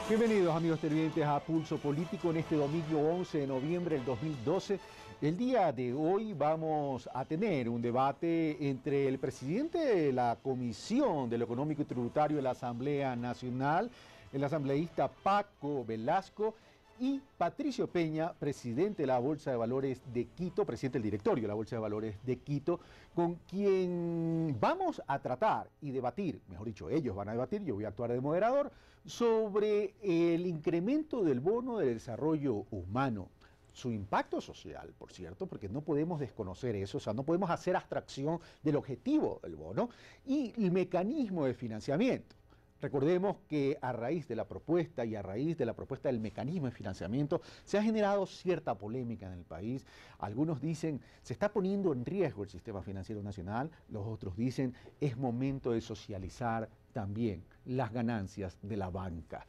Bienvenidos amigos televidentes a Pulso Político en este domingo 11 de noviembre del 2012. El día de hoy vamos a tener un debate entre el presidente de la Comisión de lo Económico y Tributario de la Asamblea Nacional, el asambleísta Paco Velasco, y Patricio Peña, presidente de la Bolsa de Valores de Quito, presidente del directorio de la Bolsa de Valores de Quito, con quien vamos a tratar y debatir, mejor dicho, ellos van a debatir, yo voy a actuar de moderador, sobre el incremento del bono de desarrollo humano. Su impacto social, por cierto, porque no podemos desconocer eso, o sea, no podemos hacer abstracción del objetivo del bono y el mecanismo de financiamiento. Recordemos que a raíz de la propuesta y a raíz de la propuesta del mecanismo de financiamiento se ha generado cierta polémica en el país. Algunos dicen se está poniendo en riesgo el sistema financiero nacional, los otros dicen es momento de socializar también las ganancias de la banca.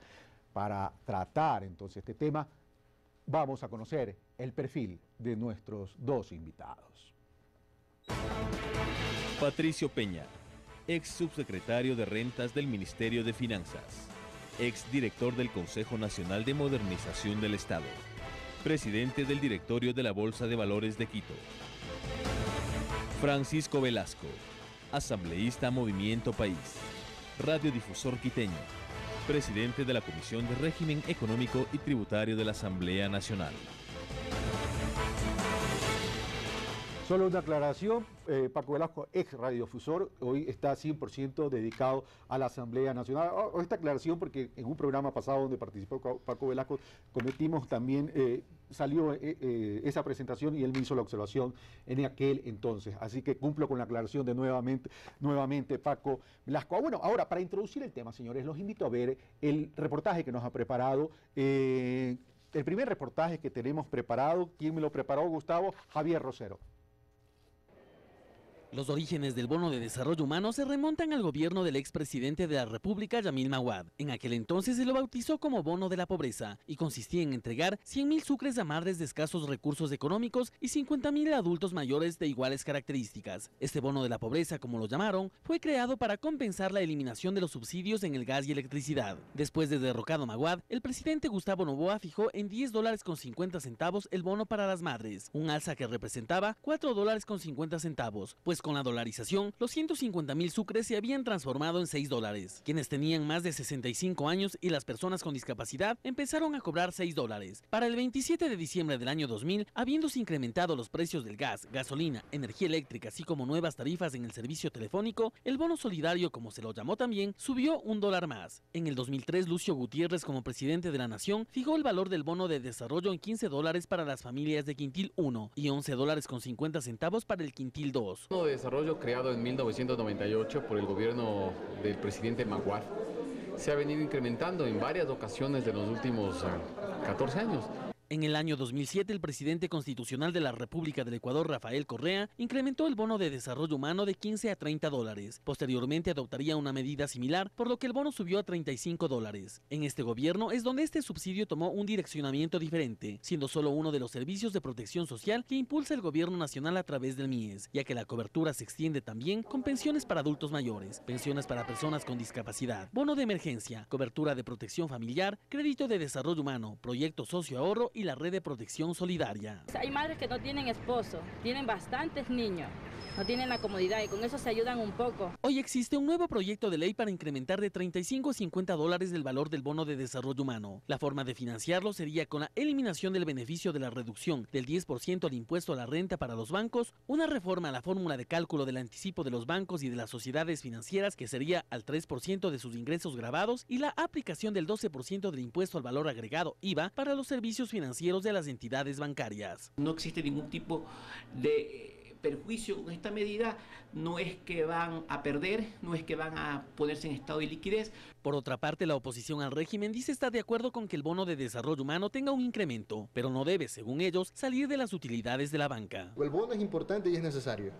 Para tratar entonces este tema vamos a conocer el perfil de nuestros dos invitados. Patricio Peña, ex subsecretario de Rentas del Ministerio de Finanzas, ex director del Consejo Nacional de Modernización del Estado, presidente del directorio de la Bolsa de Valores de Quito. Francisco Velasco, asambleísta Movimiento País, radiodifusor quiteño, presidente de la Comisión de Régimen Económico y Tributario de la Asamblea Nacional. Solo una aclaración, Paco Velasco, ex radiodifusor, hoy está 100% dedicado a la Asamblea Nacional. Esta aclaración porque en un programa pasado donde participó Paco Velasco cometimos también, salió esa presentación y él me hizo la observación en aquel entonces. Así que cumplo con la aclaración de nuevamente Paco Velasco. Bueno, ahora para introducir el tema, señores, los invito a ver el reportaje que nos ha preparado. El primer reportaje que tenemos preparado, ¿quién me lo preparó, Gustavo? Javier Rosero. Los orígenes del bono de desarrollo humano se remontan al gobierno del expresidente de la República, Yamil Maguad. En aquel entonces se lo bautizó como bono de la pobreza y consistía en entregar 100.000 sucres a madres de escasos recursos económicos y 50.000 a adultos mayores de iguales características. Este bono de la pobreza, como lo llamaron, fue creado para compensar la eliminación de los subsidios en el gas y electricidad. Después de derrocado Maguad, el presidente Gustavo Noboa fijó en $10.50 el bono para las madres, un alza que representaba $4.50, pues con la dolarización, los 150.000 sucres se habían transformado en $6. Quienes tenían más de 65 años y las personas con discapacidad empezaron a cobrar $6. Para el 27 de diciembre del año 2000, habiéndose incrementado los precios del gas, gasolina, energía eléctrica, así como nuevas tarifas en el servicio telefónico, el bono solidario, como se lo llamó también, subió $1 más. En el 2003, Lucio Gutiérrez, como presidente de la nación, fijó el valor del bono de desarrollo en $15 para las familias de quintil 1 y $11.50 para el quintil 2. De desarrollo creado en 1998 por el gobierno del presidente Maguad se ha venido incrementando en varias ocasiones de los últimos 14 años. En el año 2007, el presidente constitucional de la República del Ecuador, Rafael Correa, incrementó el bono de desarrollo humano de $15 a $30. Posteriormente adoptaría una medida similar, por lo que el bono subió a $35. En este gobierno es donde este subsidio tomó un direccionamiento diferente, siendo solo uno de los servicios de protección social que impulsa el gobierno nacional a través del MIES, ya que la cobertura se extiende también con pensiones para adultos mayores, pensiones para personas con discapacidad, bono de emergencia, cobertura de protección familiar, crédito de desarrollo humano, proyecto socioahorro y la red de protección solidaria. Hay madres que no tienen esposo, tienen bastantes niños, no tienen la comodidad y con eso se ayudan un poco. Hoy existe un nuevo proyecto de ley para incrementar de $35 a $50 el valor del bono de desarrollo humano. La forma de financiarlo sería con la eliminación del beneficio de la reducción del 10% al impuesto a la renta para los bancos, una reforma a la fórmula de cálculo del anticipo de los bancos y de las sociedades financieras que sería al 3% de sus ingresos grabados y la aplicación del 12% del impuesto al valor agregado IVA para los servicios financieros de las entidades bancarias. No existe ningún tipo de perjuicio con esta medida, no es que van a perder, no es que van a ponerse en estado de liquidez. Por otra parte, la oposición al régimen dice estar de acuerdo con que el bono de desarrollo humano tenga un incremento, pero no debe, según ellos, salir de las utilidades de la banca. El bono es importante y es necesario,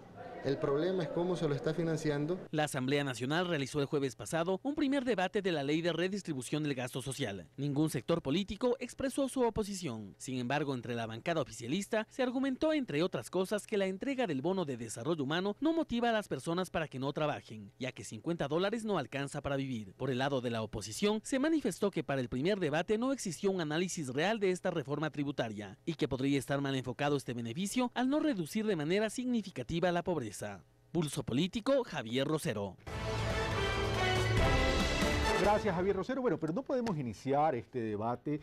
El problema es cómo se lo está financiando. La Asamblea Nacional realizó el jueves pasado un primer debate de la ley de redistribución del gasto social. Ningún sector político expresó su oposición. Sin embargo, entre la bancada oficialista se argumentó, entre otras cosas, que la entrega del bono de desarrollo humano no motiva a las personas para que no trabajen, ya que $50 no alcanza para vivir. Por el lado de la oposición, se manifestó que para el primer debate no existió un análisis real de esta reforma tributaria y que podría estar mal enfocado este beneficio al no reducir de manera significativa la pobreza. Pulso Político, Javier Rosero. Gracias, Javier Rosero. Bueno, pero no podemos iniciar este debate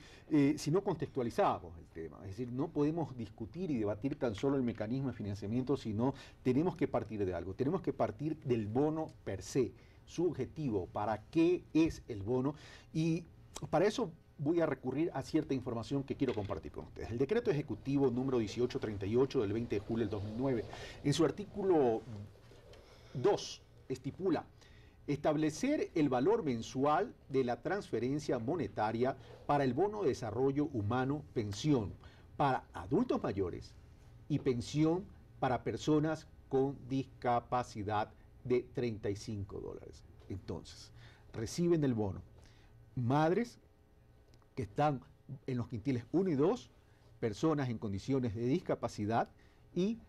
si no contextualizamos el tema. Es decir, no podemos discutir y debatir tan solo el mecanismo de financiamiento, sino tenemos que partir de algo. Tenemos que partir del bono per se, su objetivo, para qué es el bono. Y para eso voy a recurrir a cierta información que quiero compartir con ustedes. El decreto ejecutivo número 1838 del 20 de julio del 2009, en su artículo 2, estipula establecer el valor mensual de la transferencia monetaria para el bono de desarrollo humano, pensión para adultos mayores y pensión para personas con discapacidad de $35. Entonces, reciben el bono madres que están en los quintiles 1 y 2, personas en condiciones de discapacidad y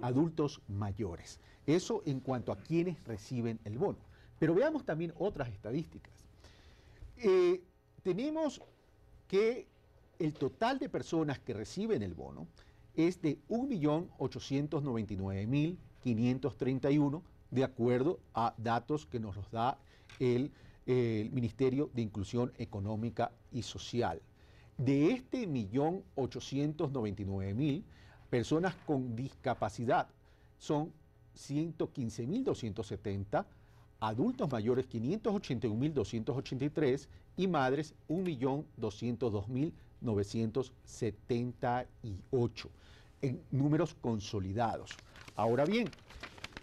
adultos mayores. Eso en cuanto a quienes reciben el bono. Pero veamos también otras estadísticas. Tenemos que el total de personas que reciben el bono es de 1.899.531, de acuerdo a datos que nos los da el Ministerio de Inclusión Económica y Social. De este 1.899.000, personas con discapacidad son 115.270, adultos mayores 581.283 y madres 1.202.978 en números consolidados. Ahora bien,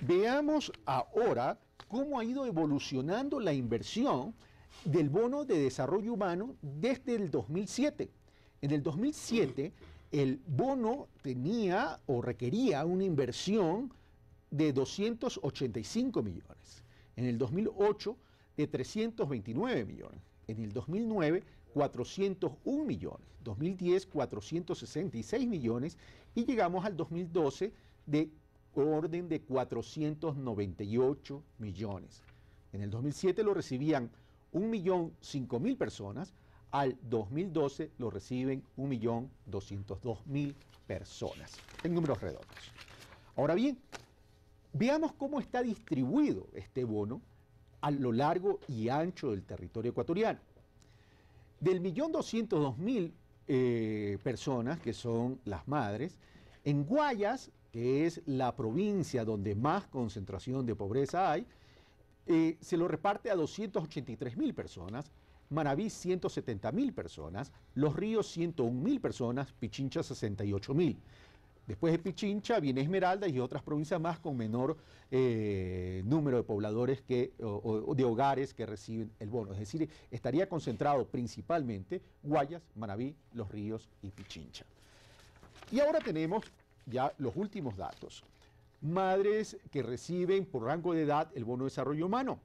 veamos ahora cómo ha ido evolucionando la inversión del bono de desarrollo humano desde el 2007. En el 2007, el bono tenía o requería una inversión de 285 millones. En el 2008, de 329 millones. En el 2009, 401 millones. 2010, 466 millones. Y llegamos al 2012 de orden de 498 millones. En el 2007 lo recibían 1.005.000 personas, al 2012 lo reciben 1.202.000 personas, en números redondos. Ahora bien, veamos cómo está distribuido este bono a lo largo y ancho del territorio ecuatoriano. Del 1.202.000 personas, que son las madres, en Guayas, que es la provincia donde más concentración de pobreza hay, se lo reparte a 283.000 personas, Manabí 170.000 personas, Los Ríos 101.000 personas, Pichincha 68.000. Después de Pichincha viene Esmeralda y otras provincias más con menor número de pobladores o de hogares que reciben el bono. Es decir, estaría concentrado principalmente Guayas, Manabí, Los Ríos y Pichincha. Y ahora tenemos ya los últimos datos. Madres que reciben por rango de edad el bono de desarrollo humano.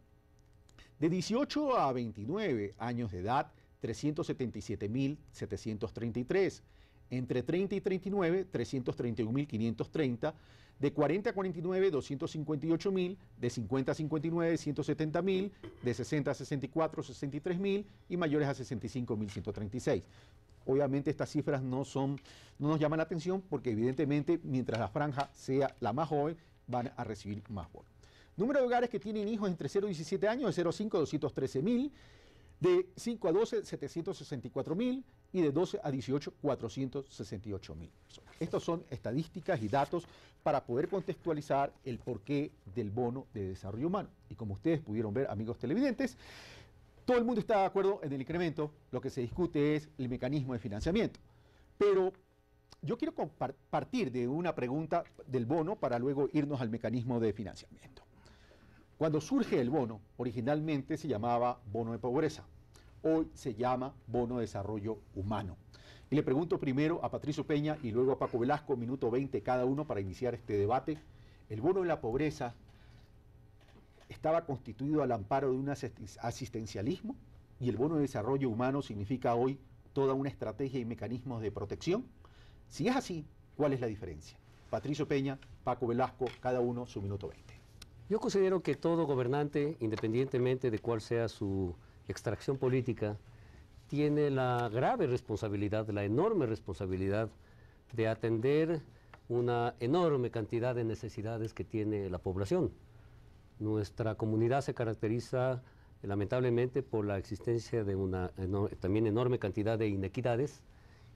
De 18 a 29 años de edad, 377.733. Entre 30 y 39, 331.530. De 40 a 49, 258.000. De 50 a 59, 170.000. De 60 a 64, 63.000. Y mayores a 65.136. Obviamente estas cifras no nos llaman la atención porque evidentemente mientras la franja sea la más joven van a recibir más bonos. Número de hogares que tienen hijos entre 0 y 17 años, de 0 a 5, 213.000, de 5 a 12, 764.000 y de 12 a 18, 468.000 personas. Estas son estadísticas y datos para poder contextualizar el porqué del bono de desarrollo humano. Y como ustedes pudieron ver, amigos televidentes, todo el mundo está de acuerdo en el incremento, lo que se discute es el mecanismo de financiamiento. Pero yo quiero partir de una pregunta del bono para luego irnos al mecanismo de financiamiento. Cuando surge el bono, originalmente se llamaba bono de pobreza, hoy se llama bono de desarrollo humano. Y le pregunto primero a Patricio Peña y luego a Paco Velasco, minuto 20 cada uno para iniciar este debate. el bono de la pobreza estaba constituido al amparo de un asistencialismo y el bono de desarrollo humano significa hoy toda una estrategia y mecanismos de protección. Si es así, ¿cuál es la diferencia? Patricio Peña, Paco Velasco, cada uno su minuto 20. Yo considero que todo gobernante, independientemente de cuál sea su extracción política, tiene la grave responsabilidad, la enorme responsabilidad de atender una enorme cantidad de necesidades que tiene la población. Nuestra comunidad se caracteriza lamentablemente por la existencia de una también enorme cantidad de inequidades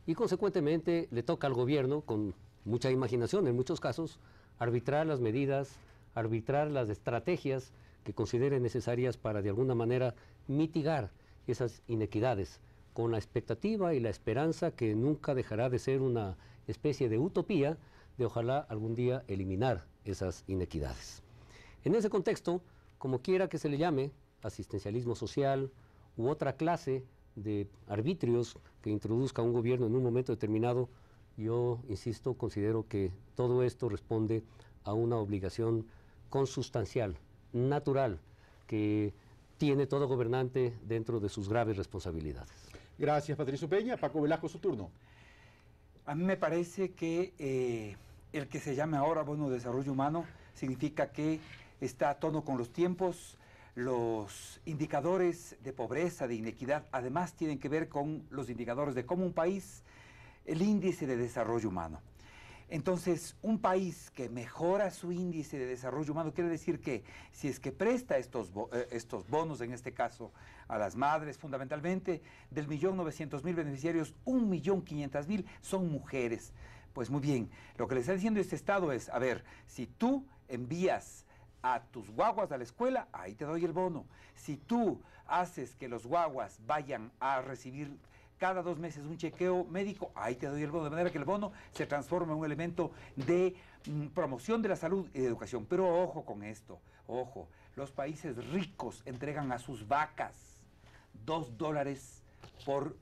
y consecuentemente le toca al gobierno, con mucha imaginación en muchos casos, arbitrar las medidas, arbitrar las estrategias que considere necesarias para de alguna manera mitigar esas inequidades, con la expectativa y la esperanza que nunca dejará de ser una especie de utopía de ojalá algún día eliminar esas inequidades. En ese contexto, como quiera que se le llame, asistencialismo social u otra clase de arbitrios que introduzca un gobierno en un momento determinado, yo, insisto, considero que todo esto responde a una obligación consustancial, natural, que tiene todo gobernante dentro de sus graves responsabilidades. Gracias, Patricio Peña. Paco Velasco, su turno. A mí me parece que el que se llame ahora bono de desarrollo humano significa que está a tono con los tiempos. Los indicadores de pobreza, de inequidad, además tienen que ver con los indicadores de cómo un país, el índice de desarrollo humano. Entonces, un país que mejora su índice de desarrollo humano quiere decir que si es que presta estos bonos, en este caso a las madres, fundamentalmente del 1.900.000 beneficiarios, 1.500.000 son mujeres. Pues muy bien, lo que le está diciendo este Estado es, a ver, si tú envías a tus guaguas a la escuela, ahí te doy el bono. Si tú haces que los guaguas vayan a recibir cada 2 meses un chequeo médico, ahí te doy el bono, de manera que el bono se transforma en un elemento de promoción de la salud y de educación. Pero ojo con esto, ojo, los países ricos entregan a sus vacas $2 por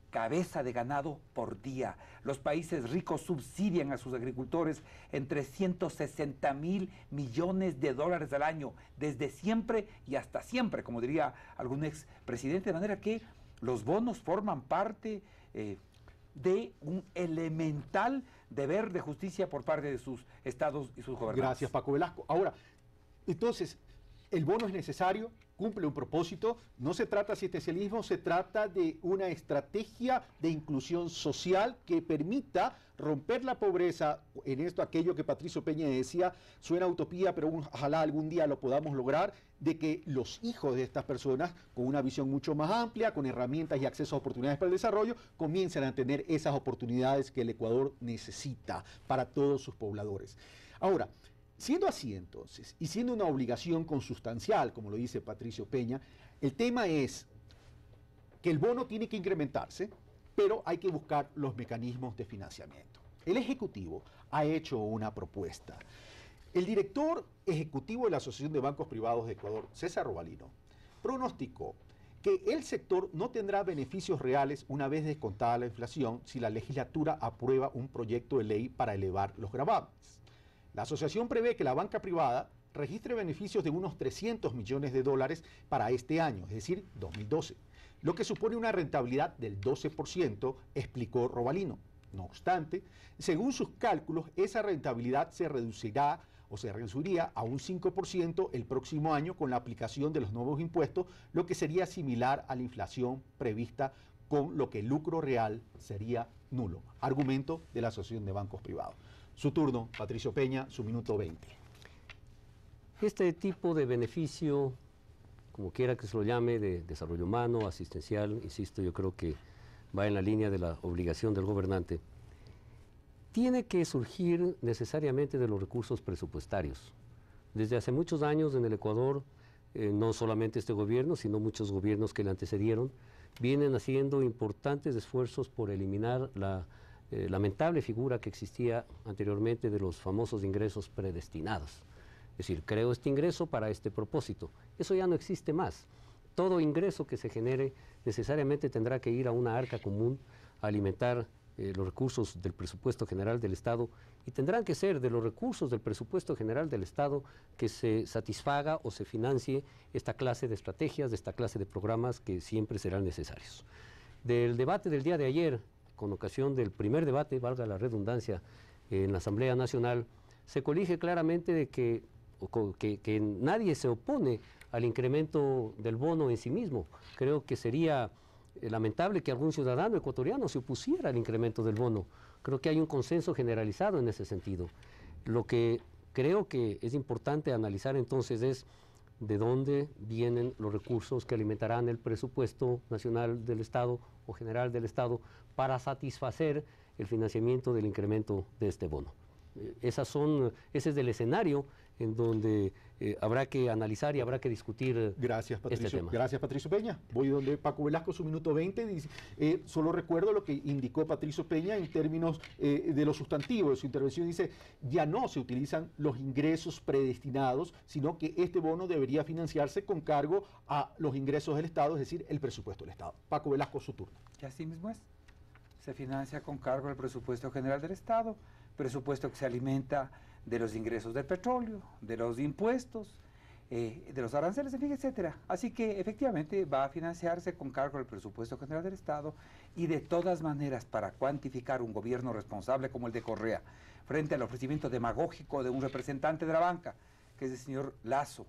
cabeza de ganado por día. Los países ricos subsidian a sus agricultores en $360.000 millones al año, desde siempre y hasta siempre, como diría algún expresidente, de manera que los bonos forman parte de un elemental deber de justicia por parte de sus estados y sus gobernantes. Gracias, Paco Velasco. Ahora, entonces, el bono es necesario, cumple un propósito, no se trata de asistencialismo, se trata de una estrategia de inclusión social que permita romper la pobreza. En esto, aquello que Patricio Peña decía, suena utopía, pero ojalá algún día lo podamos lograr, de que los hijos de estas personas, con una visión mucho más amplia, con herramientas y acceso a oportunidades para el desarrollo, comiencen a tener esas oportunidades que el Ecuador necesita para todos sus pobladores. Ahora, siendo así entonces, y siendo una obligación consustancial, como lo dice Patricio Peña, el tema es que el bono tiene que incrementarse, pero hay que buscar los mecanismos de financiamiento. El Ejecutivo ha hecho una propuesta. El director ejecutivo de la Asociación de Bancos Privados de Ecuador, César Robalino, pronosticó que el sector no tendrá beneficios reales una vez descontada la inflación si la legislatura aprueba un proyecto de ley para elevar los gravámenes. La asociación prevé que la banca privada registre beneficios de unos $300 millones para este año, es decir, 2012, lo que supone una rentabilidad del 12%, explicó Robalino. No obstante, según sus cálculos, esa rentabilidad se reduciría a un 5% el próximo año con la aplicación de los nuevos impuestos, lo que sería similar a la inflación prevista, con lo que el lucro real sería nulo. Argumento de la Asociación de Bancos Privados. Su turno, Patricio Peña, su minuto 20. Este tipo de beneficio, como quiera que se lo llame, de desarrollo humano, asistencial, insisto, yo creo que va en la línea de la obligación del gobernante, tiene que surgir necesariamente de los recursos presupuestarios. Desde hace muchos años en el Ecuador, no solamente este gobierno, sino muchos gobiernos que le antecedieron, vienen haciendo importantes esfuerzos por eliminar la lamentable figura que existía anteriormente de los famosos ingresos predestinados. Es decir, creo este ingreso para este propósito. Eso ya no existe más. Todo ingreso que se genere necesariamente tendrá que ir a una arca común a alimentar los recursos del presupuesto general del Estado, y tendrán que ser de los recursos del presupuesto general del Estado que se satisfaga o se financie esta clase de estrategias, de esta clase de programas que siempre serán necesarios. Del debate del día de ayer, con ocasión del primer debate, valga la redundancia, en la Asamblea Nacional, se colige claramente de que nadie se opone al incremento del bono en sí mismo. Creo que sería lamentable que algún ciudadano ecuatoriano se opusiera al incremento del bono. Creo que hay un consenso generalizado en ese sentido. Lo que creo que es importante analizar entonces es de dónde vienen los recursos que alimentarán el presupuesto nacional del Estado o general del Estado para satisfacer el financiamiento del incremento de este bono. Ese es el escenario en donde habrá que analizar y habrá que discutir este tema. Gracias, Patricio Peña. Voy donde Paco Velasco, su minuto 20. Dice, solo recuerdo lo que indicó Patricio Peña en términos de los sustantivos de su intervención. Dice, ya no se utilizan los ingresos predestinados, sino que este bono debería financiarse con cargo a los ingresos del Estado, es decir, el presupuesto del Estado. Paco Velasco, su turno. Y así mismo es. Se financia con cargo al presupuesto general del Estado, presupuesto que se alimenta de los ingresos del petróleo, de los impuestos, de los aranceles, en fin, etcétera. Así que efectivamente va a financiarse con cargo del presupuesto general del Estado, y de todas maneras, para cuantificar un gobierno responsable como el de Correa, frente al ofrecimiento demagógico de un representante de la banca, que es el señor Lasso,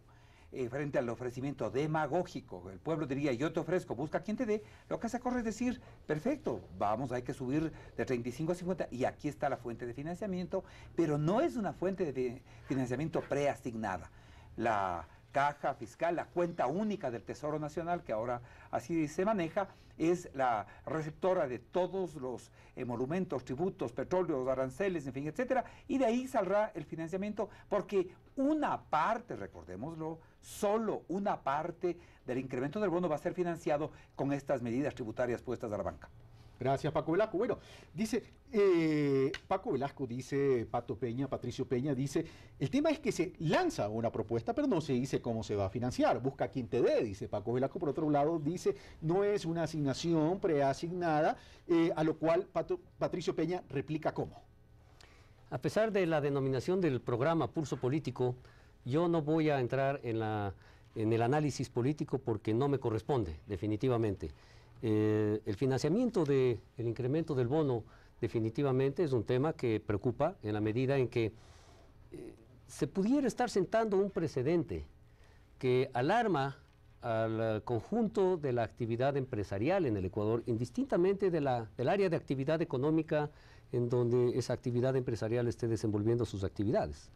frente al ofrecimiento demagógico, el pueblo diría, yo te ofrezco, busca quien te dé, lo que hace Correa es decir, perfecto, vamos, hay que subir de 35 a 50, y aquí está la fuente de financiamiento, pero no es una fuente de financiamiento preasignada. La caja fiscal, la cuenta única del Tesoro Nacional, que ahora así se maneja, es la receptora de todos los emolumentos, tributos, petróleos, aranceles, en fin, etcétera, y de ahí saldrá el financiamiento, porque una parte, recordémoslo, solo una parte del incremento del bono va a ser financiado con estas medidas tributarias puestas a la banca. Gracias, Paco Velasco. Bueno, dice Paco Velasco, dice Patricio Peña, dice, el tema es que se lanza una propuesta, pero no se dice cómo se va a financiar. Busca quien te dé, dice Paco Velasco. Por otro lado, dice, no es una asignación preasignada, a lo cual Patricio Peña replica cómo. A pesar de la denominación del programa Pulso Político, yo no voy a entrar en el análisis político porque no me corresponde, definitivamente. El financiamiento del incremento del bono definitivamente es un tema que preocupa en la medida en que se pudiera estar sentando un precedente que alarma al conjunto de la actividad empresarial en el Ecuador, indistintamente del área de actividad económica en donde esa actividad empresarial esté desenvolviendo sus actividades.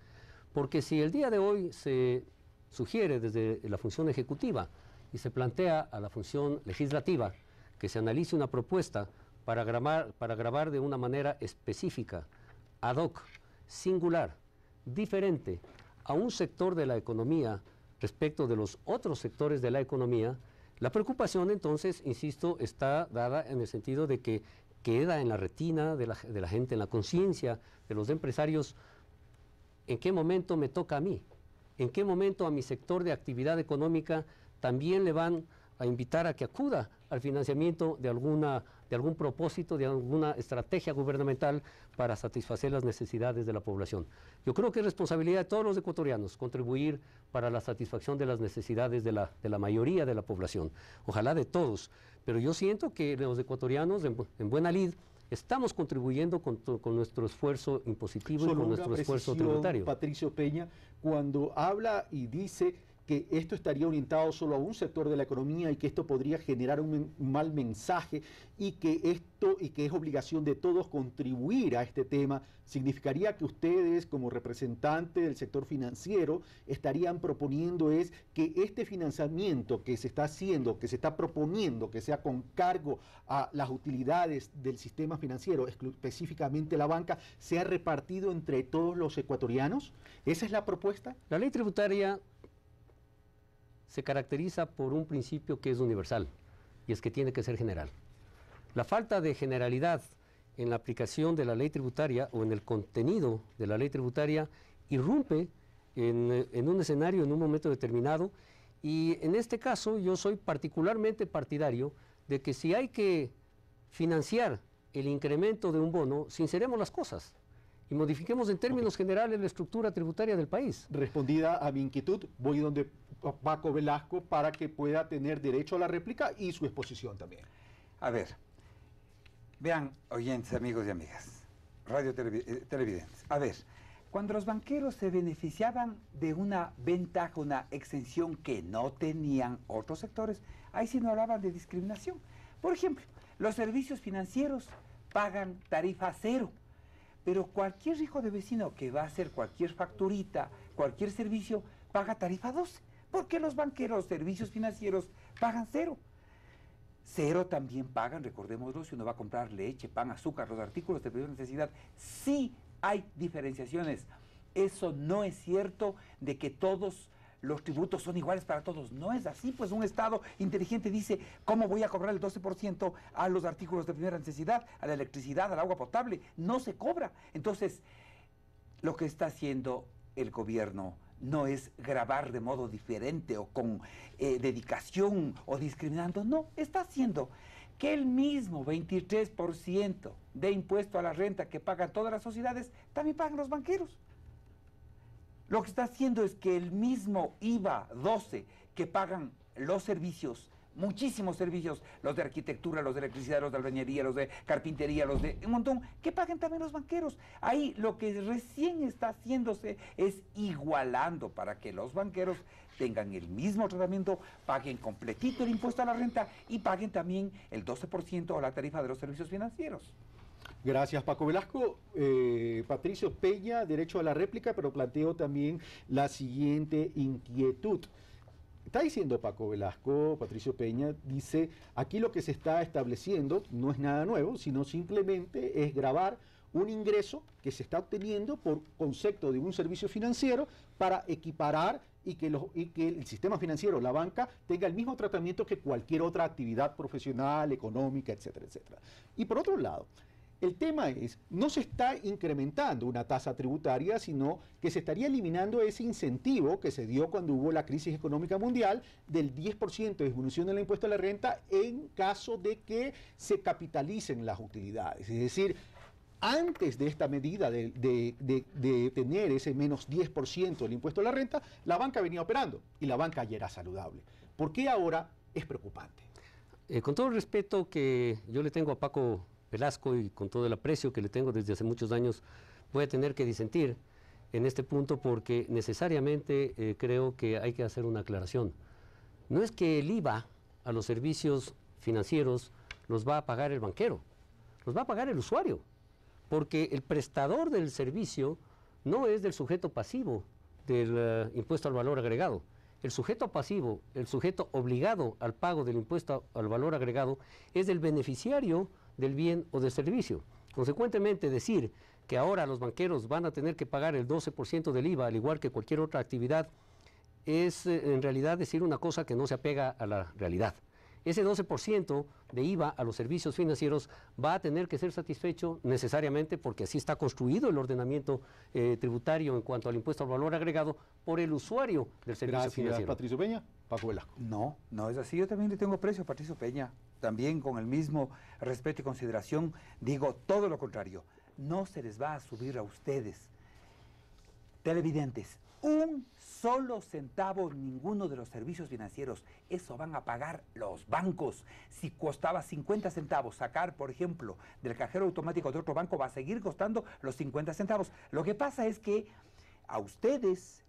Porque si el día de hoy se sugiere desde la función ejecutiva y se plantea a la función legislativa que se analice una propuesta para gravar de una manera específica, ad hoc, singular, diferente a un sector de la economía respecto de los otros sectores de la economía, la preocupación entonces, insisto, está dada en el sentido de que queda en la retina de la gente, en la conciencia de los empresarios, ¿en qué momento me toca a mí? ¿En qué momento a mi sector de actividad económica también le van a invitar a que acuda al financiamiento de algún propósito, de alguna estrategia gubernamental para satisfacer las necesidades de la población? Yo creo que es responsabilidad de todos los ecuatorianos contribuir para la satisfacción de las necesidades de la mayoría de la población, ojalá de todos, pero yo siento que los ecuatorianos en buena lid estamos contribuyendo con nuestro esfuerzo impositivo y con nuestro esfuerzo tributario. Patricio Peña, cuando habla y dice que esto estaría orientado solo a un sector de la economía y que esto podría generar un mal mensaje y que es obligación de todos contribuir a este tema, significaría que ustedes como representantes del sector financiero estarían proponiendo es que este financiamiento que se está haciendo, que se está proponiendo que sea con cargo a las utilidades del sistema financiero, específicamente la banca, sea repartido entre todos los ecuatorianos. ¿Esa es la propuesta? La ley tributaria se caracteriza por un principio que es universal, y es que tiene que ser general. La falta de generalidad en la aplicación de la ley tributaria o en el contenido de la ley tributaria irrumpe en un escenario, en un momento determinado, y en este caso yo soy particularmente partidario de que si hay que financiar el incremento de un bono, sinceremos las cosas y modifiquemos en términos generales la estructura tributaria del país. Respondida a mi inquietud, voy donde Paco Velasco para que pueda tener derecho a la réplica y su exposición también. A ver, vean, oyentes, amigos y amigas, televidentes. A ver, cuando los banqueros se beneficiaban de una ventaja, una exención que no tenían otros sectores, ahí sí no hablaban de discriminación. Por ejemplo, los servicios financieros pagan tarifa cero, pero cualquier hijo de vecino que va a hacer cualquier facturita, cualquier servicio, paga tarifa 12. ¿Por qué los banqueros, servicios financieros, pagan cero? Cero también pagan, recordémoslo, si uno va a comprar leche, pan, azúcar, los artículos de primera necesidad. Sí hay diferenciaciones. Eso no es cierto de que todos los tributos son iguales para todos. No es así, pues un Estado inteligente dice, ¿cómo voy a cobrar el 12% a los artículos de primera necesidad, a la electricidad, al agua potable? No se cobra. Entonces, lo que está haciendo el gobierno no es grabar de modo diferente o con dedicación o discriminando, no, está haciendo que el mismo 23% de impuesto a la renta que pagan todas las sociedades, también pagan los banqueros. Lo que está haciendo es que el mismo IVA 12 que pagan los servicios, muchísimos servicios, los de arquitectura, los de electricidad, los de albañería, los de carpintería, los de un montón, que paguen también los banqueros. Ahí lo que recién está haciéndose es igualando para que los banqueros tengan el mismo tratamiento, paguen completito el impuesto a la renta y paguen también el 12% a la tarifa de los servicios financieros. Gracias, Paco Velasco. Patricio Peña, derecho a la réplica, pero planteo también la siguiente inquietud. Está diciendo Paco Velasco, Patricio Peña, dice, aquí lo que se está estableciendo no es nada nuevo, sino simplemente es gravar un ingreso que se está obteniendo por concepto de un servicio financiero para equiparar y que el sistema financiero, la banca, tenga el mismo tratamiento que cualquier otra actividad profesional, económica, etcétera, etcétera. Y por otro lado, el tema es, no se está incrementando una tasa tributaria, sino que se estaría eliminando ese incentivo que se dio cuando hubo la crisis económica mundial del 10% de disminución del impuesto a la renta en caso de que se capitalicen las utilidades. Es decir, antes de esta medida de tener ese menos 10% del impuesto a la renta, la banca venía operando y la banca ya era saludable. ¿Por qué ahora es preocupante? Con todo el respeto que yo le tengo a Paco Velasco y con todo el aprecio que le tengo desde hace muchos años, voy a tener que disentir en este punto porque necesariamente creo que hay que hacer una aclaración. No es que el IVA a los servicios financieros los va a pagar el banquero, los va a pagar el usuario, porque el prestador del servicio no es del sujeto pasivo del impuesto al valor agregado. El sujeto pasivo, el sujeto obligado al pago del impuesto al valor agregado es el beneficiario del bien o del servicio. Consecuentemente, decir que ahora los banqueros van a tener que pagar el 12% del IVA, al igual que cualquier otra actividad, es en realidad decir una cosa que no se apega a la realidad. Ese 12% de IVA a los servicios financieros va a tener que ser satisfecho necesariamente, porque así está construido el ordenamiento tributario en cuanto al impuesto al valor agregado, por el usuario del servicio financiero. Patricio Peña. Paco Velasco. No, no es así. Yo también le tengo aprecio a Patricio Peña. También con el mismo respeto y consideración digo todo lo contrario. No se les va a subir a ustedes, televidentes, un solo centavo en ninguno de los servicios financieros. Eso van a pagar los bancos. Si costaba 50 centavos sacar, por ejemplo, del cajero automático de otro banco, va a seguir costando los 50 centavos. Lo que pasa es que a ustedes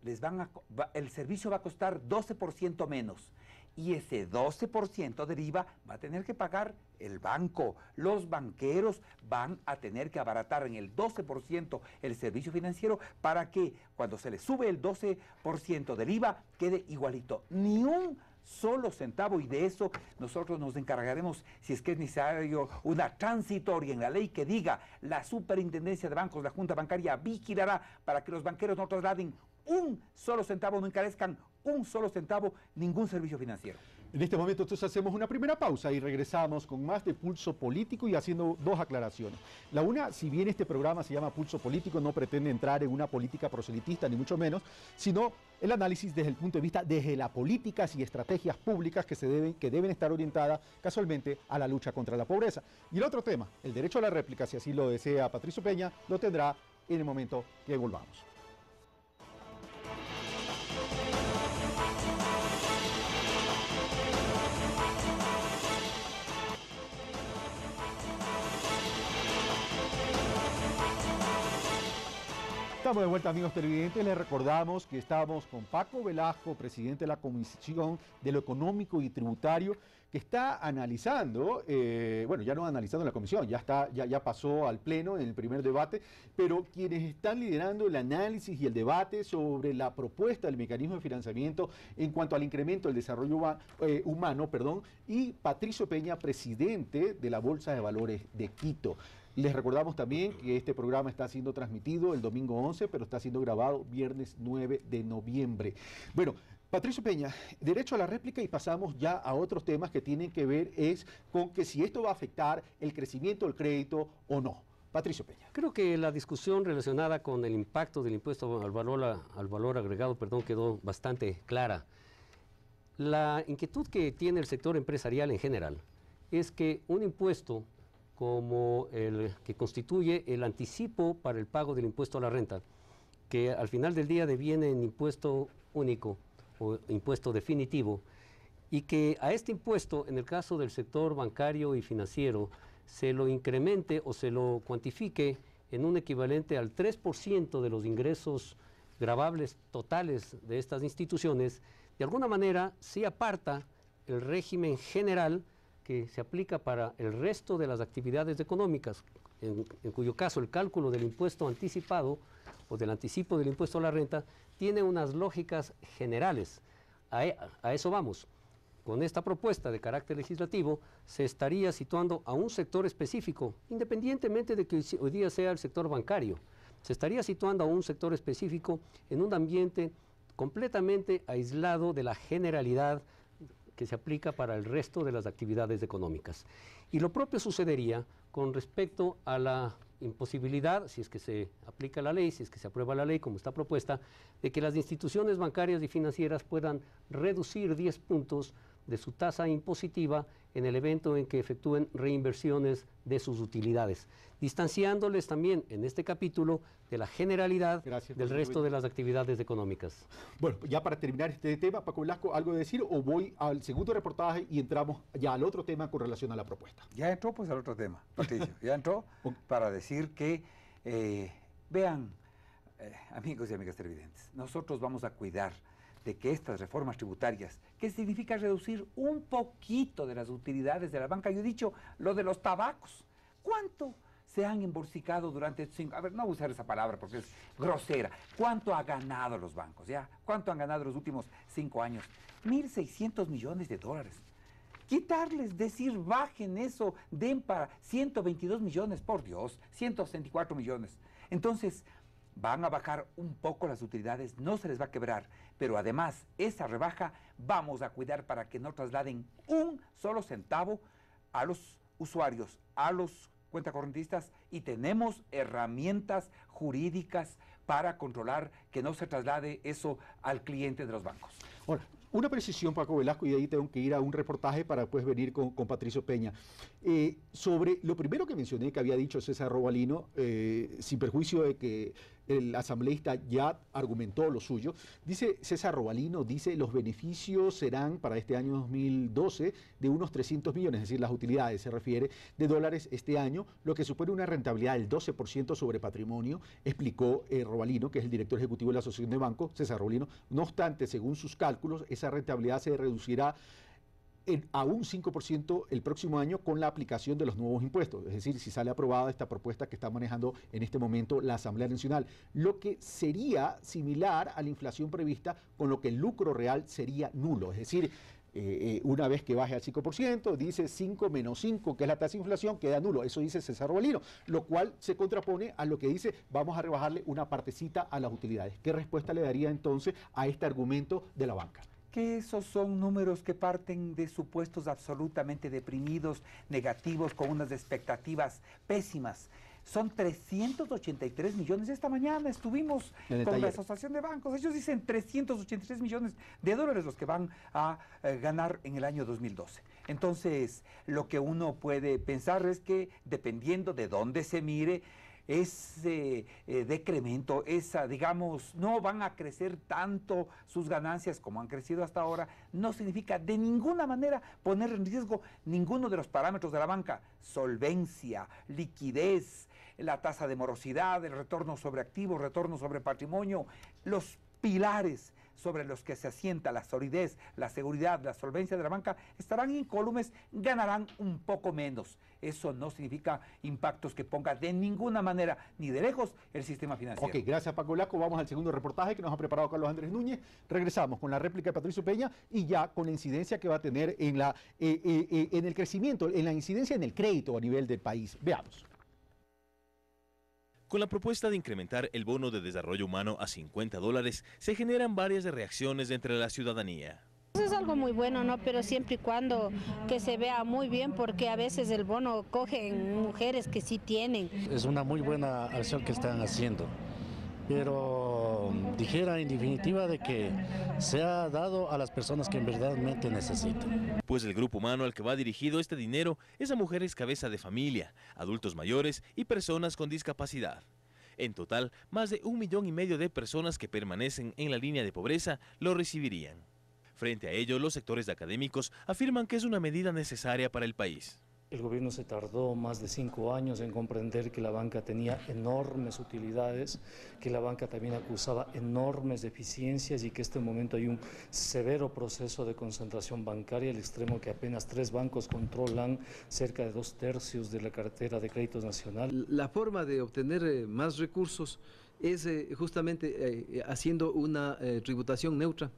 el servicio va a costar 12% menos. Y ese 12% del IVA va a tener que pagar el banco. Los banqueros van a tener que abaratar en el 12% el servicio financiero para que cuando se les sube el 12% del IVA quede igualito. Ni un solo centavo, y de eso nosotros nos encargaremos si es que es necesario una transitoria en la ley que diga la Superintendencia de Bancos, la Junta Bancaria vigilará para que los banqueros no trasladen un solo centavo, no encarezcan un solo centavo ningún servicio financiero. En este momento entonces hacemos una primera pausa y regresamos con más de Pulso Político y haciendo dos aclaraciones. La una, si bien este programa se llama Pulso Político, no pretende entrar en una política proselitista ni mucho menos, sino el análisis desde el punto de vista desde las políticas y estrategias públicas que deben estar orientadas casualmente a la lucha contra la pobreza. Y el otro tema, el derecho a la réplica, si así lo desea Patricio Peña, lo tendrá en el momento que volvamos. Estamos de vuelta, amigos televidentes. Les recordamos que estamos con Paco Velasco, presidente de la Comisión de lo Económico y Tributario, que está analizando, bueno, ya no analizando en la comisión, ya pasó al pleno en el primer debate, pero quienes están liderando el análisis y el debate sobre la propuesta del mecanismo de financiamiento en cuanto al incremento del desarrollo humano, y Patricio Peña, presidente de la Bolsa de Valores de Quito. Les recordamos también que este programa está siendo transmitido el domingo 11, pero está siendo grabado viernes 9 de noviembre. Bueno, Patricio Peña, derecho a la réplica, y pasamos ya a otros temas que tienen que ver con que si esto va a afectar el crecimiento del crédito o no. Patricio Peña. Creo que la discusión relacionada con el impacto del impuesto al valor agregado, quedó bastante clara. La inquietud que tiene el sector empresarial en general es que un impuesto como el que constituye el anticipo para el pago del impuesto a la renta, que al final del día deviene en impuesto único o impuesto definitivo, y que a este impuesto, en el caso del sector bancario y financiero, se lo incremente o se lo cuantifique en un equivalente al 3% de los ingresos gravables totales de estas instituciones, de alguna manera sí aparta el régimen general que se aplica para el resto de las actividades económicas, en cuyo caso el cálculo del impuesto anticipado o del anticipo del impuesto a la renta tiene unas lógicas generales. A eso vamos. Con esta propuesta de carácter legislativo se estaría situando a un sector específico, independientemente de que hoy día sea el sector bancario, se estaría situando a un sector específico en un ambiente completamente aislado de la generalidad que se aplica para el resto de las actividades económicas. Y lo propio sucedería con respecto a la imposibilidad, si es que se aplica la ley, si es que se aprueba la ley como está propuesta, de que las instituciones bancarias y financieras puedan reducir 10 puntos de su tasa impositiva en el evento en que efectúen reinversiones de sus utilidades, distanciándoles también en este capítulo de la generalidad del resto de las actividades económicas. Bueno, ya para terminar este tema, Paco Velasco, ¿algo de decir o voy al segundo reportaje y entramos ya al otro tema con relación a la propuesta? Ya entró pues al otro tema, Patricio, ya entró para decir que, vean, amigos y amigas televidentes, nosotros vamos a cuidar de que estas reformas tributarias, que significa reducir un poquito de las utilidades de la banca, yo he dicho lo de los tabacos, ¿cuánto se han embolsicado durante 5 años? A ver, no voy a usar esa palabra porque es grosera. ¿Cuánto ha ganado los bancos? ¿Ya? ¿Cuánto han ganado los últimos 5 años? 1.600 millones de dólares. Quitarles, decir, bajen eso, den para 122 millones, por Dios, 164 millones. Entonces, van a bajar un poco las utilidades, no se les va a quebrar, pero además esa rebaja vamos a cuidar para que no trasladen un solo centavo a los usuarios, a los cuentacorrentistas, y tenemos herramientas jurídicas para controlar que no se traslade eso al cliente de los bancos. Ahora, una precisión, Paco Velasco, y de ahí tengo que ir a un reportaje para después venir con Patricio Peña. Sobre lo primero que mencioné que había dicho César Robalino, sin perjuicio de que el asambleísta ya argumentó lo suyo, dice César Robalino, dice los beneficios serán para este año 2012 de unos 300 millones, es decir, las utilidades se refiere de dólares este año, lo que supone una rentabilidad del 12% sobre patrimonio, explicó Robalino, que es el director ejecutivo de la Asociación de Bancos, César Robalino. No obstante, según sus cálculos, esa rentabilidad se reducirá a un 5% el próximo año con la aplicación de los nuevos impuestos, es decir, si sale aprobada esta propuesta que está manejando en este momento la Asamblea Nacional, lo que sería similar a la inflación prevista, con lo que el lucro real sería nulo, es decir, una vez que baje al 5%, dice 5 menos 5, que es la tasa de inflación, queda nulo, eso dice César Robalino, lo cual se contrapone a lo que dice vamos a rebajarle una partecita a las utilidades. ¿Qué respuesta le daría entonces a este argumento de la banca? que esos son números que parten de supuestos absolutamente deprimidos, negativos, con unas expectativas pésimas. Son 383 millones. Esta mañana estuvimos con la Asociación de Bancos. Ellos dicen 383 millones de dólares los que van a ganar en el año 2012. Entonces, lo que uno puede pensar es que, dependiendo de dónde se mire, ese decremento, digamos, no van a crecer tanto sus ganancias como han crecido hasta ahora, no significa de ninguna manera poner en riesgo ninguno de los parámetros de la banca: solvencia, liquidez, la tasa de morosidad, el retorno sobre activos, retorno sobre patrimonio, los pilares sobre los que se asienta la solidez, la seguridad, la solvencia de la banca, estarán incólumes, ganarán un poco menos. Eso no significa impactos que ponga de ninguna manera, ni de lejos, el sistema financiero. Ok, gracias Paco Laco. Vamos al segundo reportaje que nos ha preparado Carlos Andrés Núñez. Regresamos con la réplica de Patricio Peña y ya con la incidencia que va a tener en el crecimiento, en la incidencia en el crédito a nivel del país. Veamos. Con la propuesta de incrementar el bono de desarrollo humano a $50, se generan varias reacciones entre la ciudadanía. Es algo muy bueno, ¿no? Pero siempre y cuando que se vea muy bien, porque a veces el bono coge en mujeres que sí tienen. Es una muy buena acción que están haciendo, pero dijera en definitiva de que se ha dado a las personas que en verdaderamente necesitan. Pues el grupo humano al que va dirigido este dinero es a mujeres cabeza de familia, adultos mayores y personas con discapacidad. En total, más de 1,5 millones de personas que permanecen en la línea de pobreza lo recibirían. Frente a ello, los sectores académicos afirman que es una medida necesaria para el país. El gobierno se tardó más de 5 años en comprender que la banca tenía enormes utilidades, que la banca también acusaba enormes deficiencias y que en este momento hay un severo proceso de concentración bancaria, al extremo que apenas 3 bancos controlan cerca de 2/3 de la cartera de créditos nacional. La forma de obtener más recursos es justamente haciendo una tributación neutra,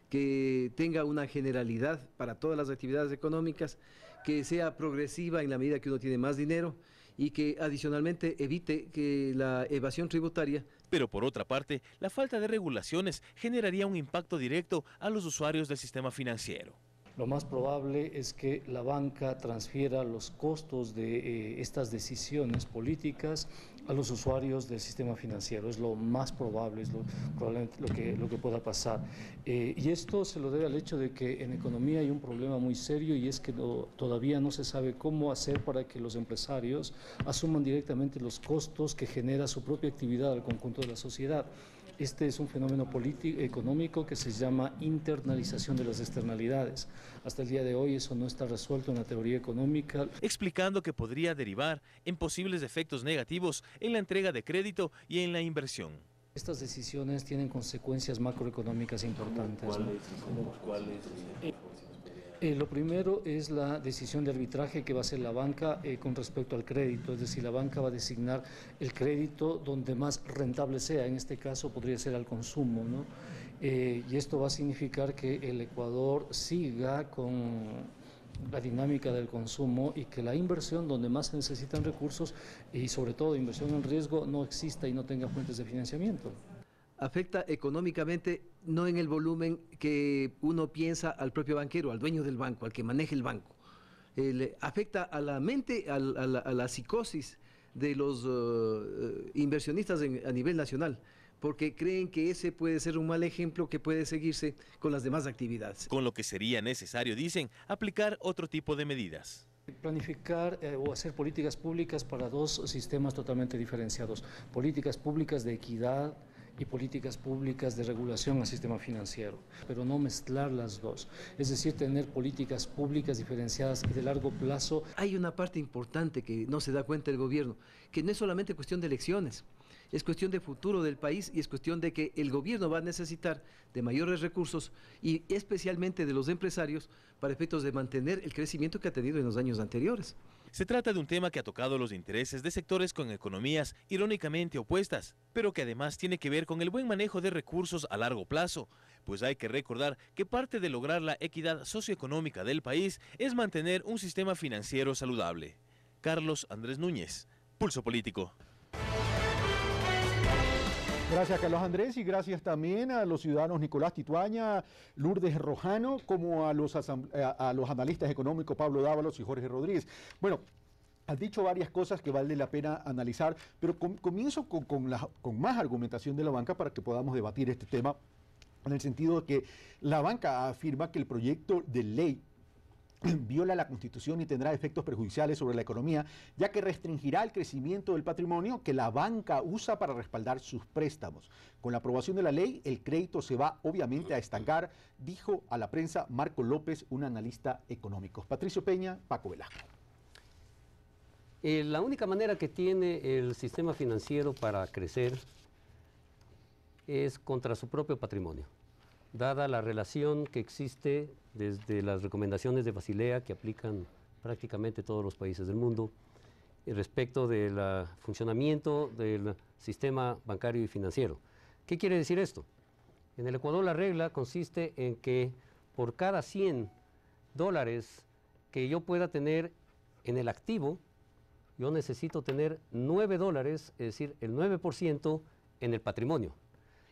que tenga una generalidad para todas las actividades económicas, que sea progresiva en la medida que uno tiene más dinero y que adicionalmente evite que la evasión tributaria. Pero por otra parte, la falta de regulaciones generaría un impacto directo a los usuarios del sistema financiero. Lo más probable es que la banca transfiera los costos de estas decisiones políticas a los usuarios del sistema financiero. Es lo más probable, es probablemente lo que pueda pasar. Y esto se lo debe al hecho de que en economía hay un problema muy serio, y es que todavía no se sabe cómo hacer para que los empresarios asuman directamente los costos que genera su propia actividad al conjunto de la sociedad. Este es un fenómeno económico que se llama internalización de las externalidades. Hasta el día de hoy eso no está resuelto en la teoría económica. Explicando que podría derivar en posibles efectos negativos en la entrega de crédito y en la inversión. Estas decisiones tienen consecuencias macroeconómicas importantes. ¿Cuáles? Lo primero es la decisión de arbitraje que va a hacer la banca con respecto al crédito, es decir, la banca va a designar el crédito donde más rentable sea, en este caso podría ser al consumo, ¿no? Y esto va a significar que el Ecuador siga con la dinámica del consumo y que la inversión donde más se necesitan recursos y sobre todo inversión en riesgo no exista y no tenga fuentes de financiamiento. Afecta económicamente no en el volumen que uno piensa al propio banquero, al dueño del banco, al que maneja el banco. Afecta a la mente, a la psicosis de los inversionistas a nivel nacional, porque creen que ese puede ser un mal ejemplo que puede seguirse con las demás actividades. Con lo que sería necesario, dicen, aplicar otro tipo de medidas. Planificar o hacer políticas públicas para 2 sistemas totalmente diferenciados. Políticas públicas de equidad y políticas públicas de regulación al sistema financiero, pero no mezclar las dos, es decir, tener políticas públicas diferenciadas y de largo plazo. Hay una parte importante que no se da cuenta el gobierno, que no es solamente cuestión de elecciones, es cuestión de futuro del país y es cuestión de que el gobierno va a necesitar de mayores recursos y especialmente de los empresarios para efectos de mantener el crecimiento que ha tenido en los años anteriores. Se trata de un tema que ha tocado los intereses de sectores con economías irónicamente opuestas, pero que además tiene que ver con el buen manejo de recursos a largo plazo, pues hay que recordar que parte de lograr la equidad socioeconómica del país es mantener un sistema financiero saludable. Carlos Andrés Núñez, Pulso Político. Gracias, Carlos Andrés, y gracias también a los ciudadanos Nicolás Tituaña, Lourdes Rojano, como a los analistas económicos Pablo Dávalos y Jorge Rodríguez. Bueno, has dicho varias cosas que vale la pena analizar, pero comienzo con más argumentación de la banca para que podamos debatir este tema, en el sentido de que la banca afirma que el proyecto de ley viola la Constitución y tendrá efectos perjudiciales sobre la economía, ya que restringirá el crecimiento del patrimonio que la banca usa para respaldar sus préstamos. Con la aprobación de la ley, el crédito se va obviamente a estancar, dijo a la prensa Marco López, un analista económico. Patricio Peña, Paco Velasco. La única manera que tiene el sistema financiero para crecer es contra su propio patrimonio, dada la relación que existe desde las recomendaciones de Basilea que aplican prácticamente todos los países del mundo respecto del funcionamiento del sistema bancario y financiero. ¿Qué quiere decir esto? En el Ecuador la regla consiste en que por cada $100 que yo pueda tener en el activo, yo necesito tener $9, es decir, el 9% en el patrimonio.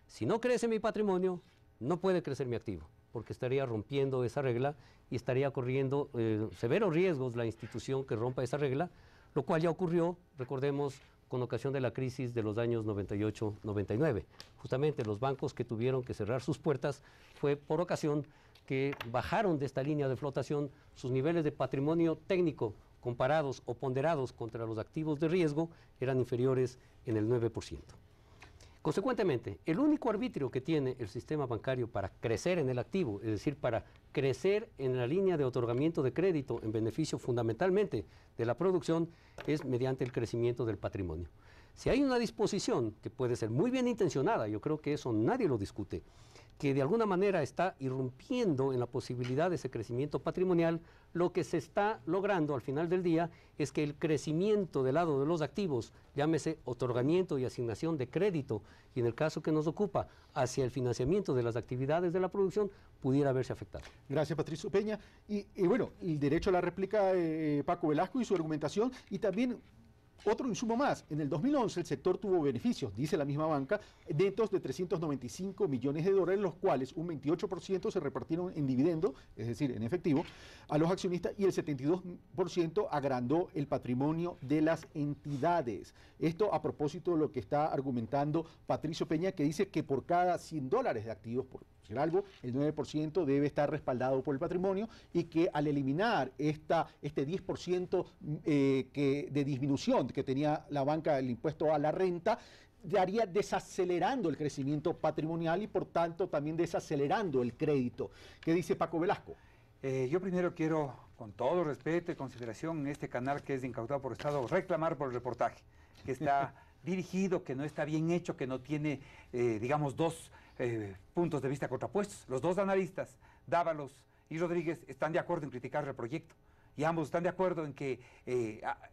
Si no crece mi patrimonio, no puede crecer mi activo, porque estaría rompiendo esa regla y estaría corriendo severos riesgos la institución que rompa esa regla, lo cual ya ocurrió, recordemos, con ocasión de la crisis de los años 98-99. Justamente los bancos que tuvieron que cerrar sus puertas fue por ocasión que bajaron de esta línea de flotación sus niveles de patrimonio técnico comparados o ponderados contra los activos de riesgo eran inferiores en el 9%. Consecuentemente, el único arbitrio que tiene el sistema bancario para crecer en el activo, es decir, para crecer en la línea de otorgamiento de crédito en beneficio fundamentalmente de la producción, es mediante el crecimiento del patrimonio. Si hay una disposición que puede ser muy bien intencionada, yo creo que eso nadie lo discute, que de alguna manera está irrumpiendo en la posibilidad de ese crecimiento patrimonial, lo que se está logrando al final del día es que el crecimiento del lado de los activos, llámese otorgamiento y asignación de crédito, y en el caso que nos ocupa, hacia el financiamiento de las actividades de la producción, pudiera verse afectado. Gracias, Patricio Peña. Y bueno, el derecho a la réplica, Paco Velasco y su argumentación, y también otro insumo más. En el 2011 el sector tuvo beneficios, dice la misma banca, netos de $395 millones, los cuales un 28% se repartieron en dividendo, es decir, en efectivo, a los accionistas, y el 72% agrandó el patrimonio de las entidades. Esto a propósito de lo que está argumentando Patricio Peña, que dice que por cada $100 de activos, por decir algo, el 9% debe estar respaldado por el patrimonio, y que al eliminar este 10% de disminución que tenía la banca del impuesto a la renta, estaría desacelerando el crecimiento patrimonial y por tanto también desacelerando el crédito. ¿Qué dice Paco Velasco? Yo primero quiero, con todo respeto y consideración en este canal que es incautado por Estado, reclamar por el reportaje, que está dirigido, que no está bien hecho, que no tiene, digamos, dos puntos de vista contrapuestos. Los dos analistas, Dávalos y Rodríguez, están de acuerdo en criticar el proyecto. Y ambos están de acuerdo en que,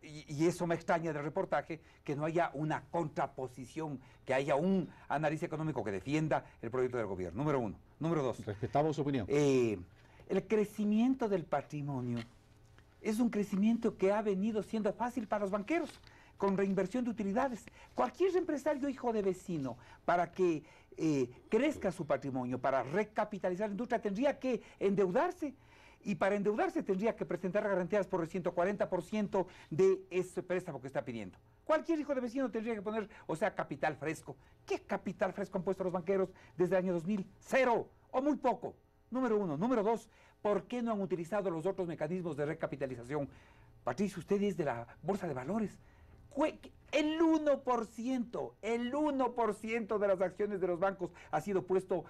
y eso me extraña del reportaje, que no haya una contraposición, que haya un análisis económico que defienda el proyecto del gobierno, número uno. Número dos. Respetamos su opinión. El crecimiento del patrimonio es un crecimiento que ha venido siendo fácil para los banqueros, con reinversión de utilidades. Cualquier empresario hijo de vecino, para que crezca su patrimonio, para recapitalizar la industria, tendría que endeudarse. Y para endeudarse tendría que presentar garantías por el 140% de ese préstamo que está pidiendo. Cualquier hijo de vecino tendría que poner, o sea, capital fresco. ¿Qué capital fresco han puesto los banqueros desde el año 2000? Cero, o muy poco. Número uno. Número dos, ¿por qué no han utilizado los otros mecanismos de recapitalización? Patricio, usted es de la Bolsa de Valores. El 1% de las acciones de los bancos ha sido puesto,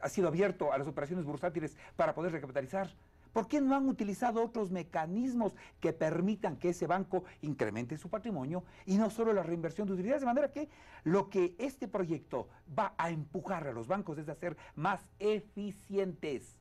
ha sido abierto a las operaciones bursátiles para poder recapitalizar. ¿Por qué no han utilizado otros mecanismos que permitan que ese banco incremente su patrimonio y no solo la reinversión de utilidades? De manera que lo que este proyecto va a empujar a los bancos es a ser más eficientes.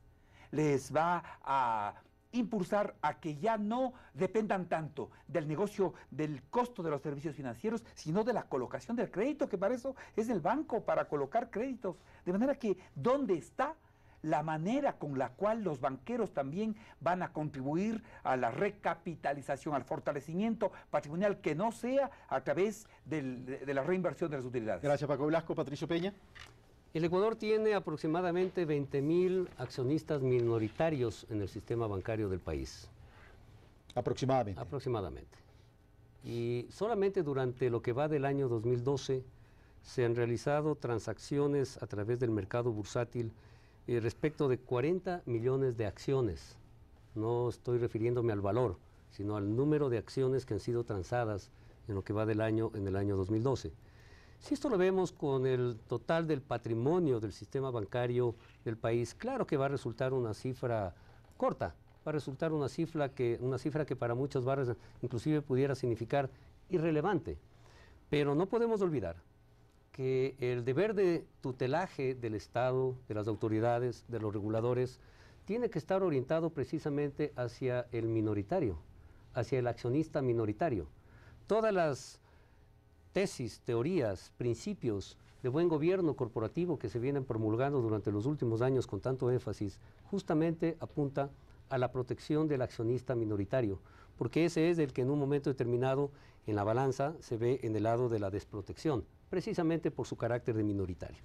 Les va a impulsar a que ya no dependan tanto del negocio, del costo de los servicios financieros, sino de la colocación del crédito, que para eso es el banco, para colocar créditos. De manera que, ¿dónde está la manera con la cual los banqueros también van a contribuir a la recapitalización, al fortalecimiento patrimonial, que no sea a través de la reinversión de las utilidades. Gracias, Paco Velasco. Patricio Peña. El Ecuador tiene aproximadamente 20.000 accionistas minoritarios en el sistema bancario del país. Aproximadamente. Aproximadamente. Y solamente durante lo que va del año 2012 se han realizado transacciones a través del mercado bursátil respecto de 40 millones de acciones. No estoy refiriéndome al valor, sino al número de acciones que han sido transadas en lo que va del año, en el año 2012. Si esto lo vemos con el total del patrimonio del sistema bancario del país, claro que va a resultar una cifra corta, va a resultar una cifra que para muchos barrios inclusive pudiera significar irrelevante. Pero no podemos olvidar que el deber de tutelaje del Estado, de las autoridades, de los reguladores, tiene que estar orientado precisamente hacia el minoritario, hacia el accionista minoritario. Todas las tesis, teorías, principios de buen gobierno corporativo que se vienen promulgando durante los últimos años con tanto énfasis, justamente apunta a la protección del accionista minoritario, porque ese es el que en un momento determinado en la balanza se ve en el lado de la desprotección, precisamente por su carácter de minoritario.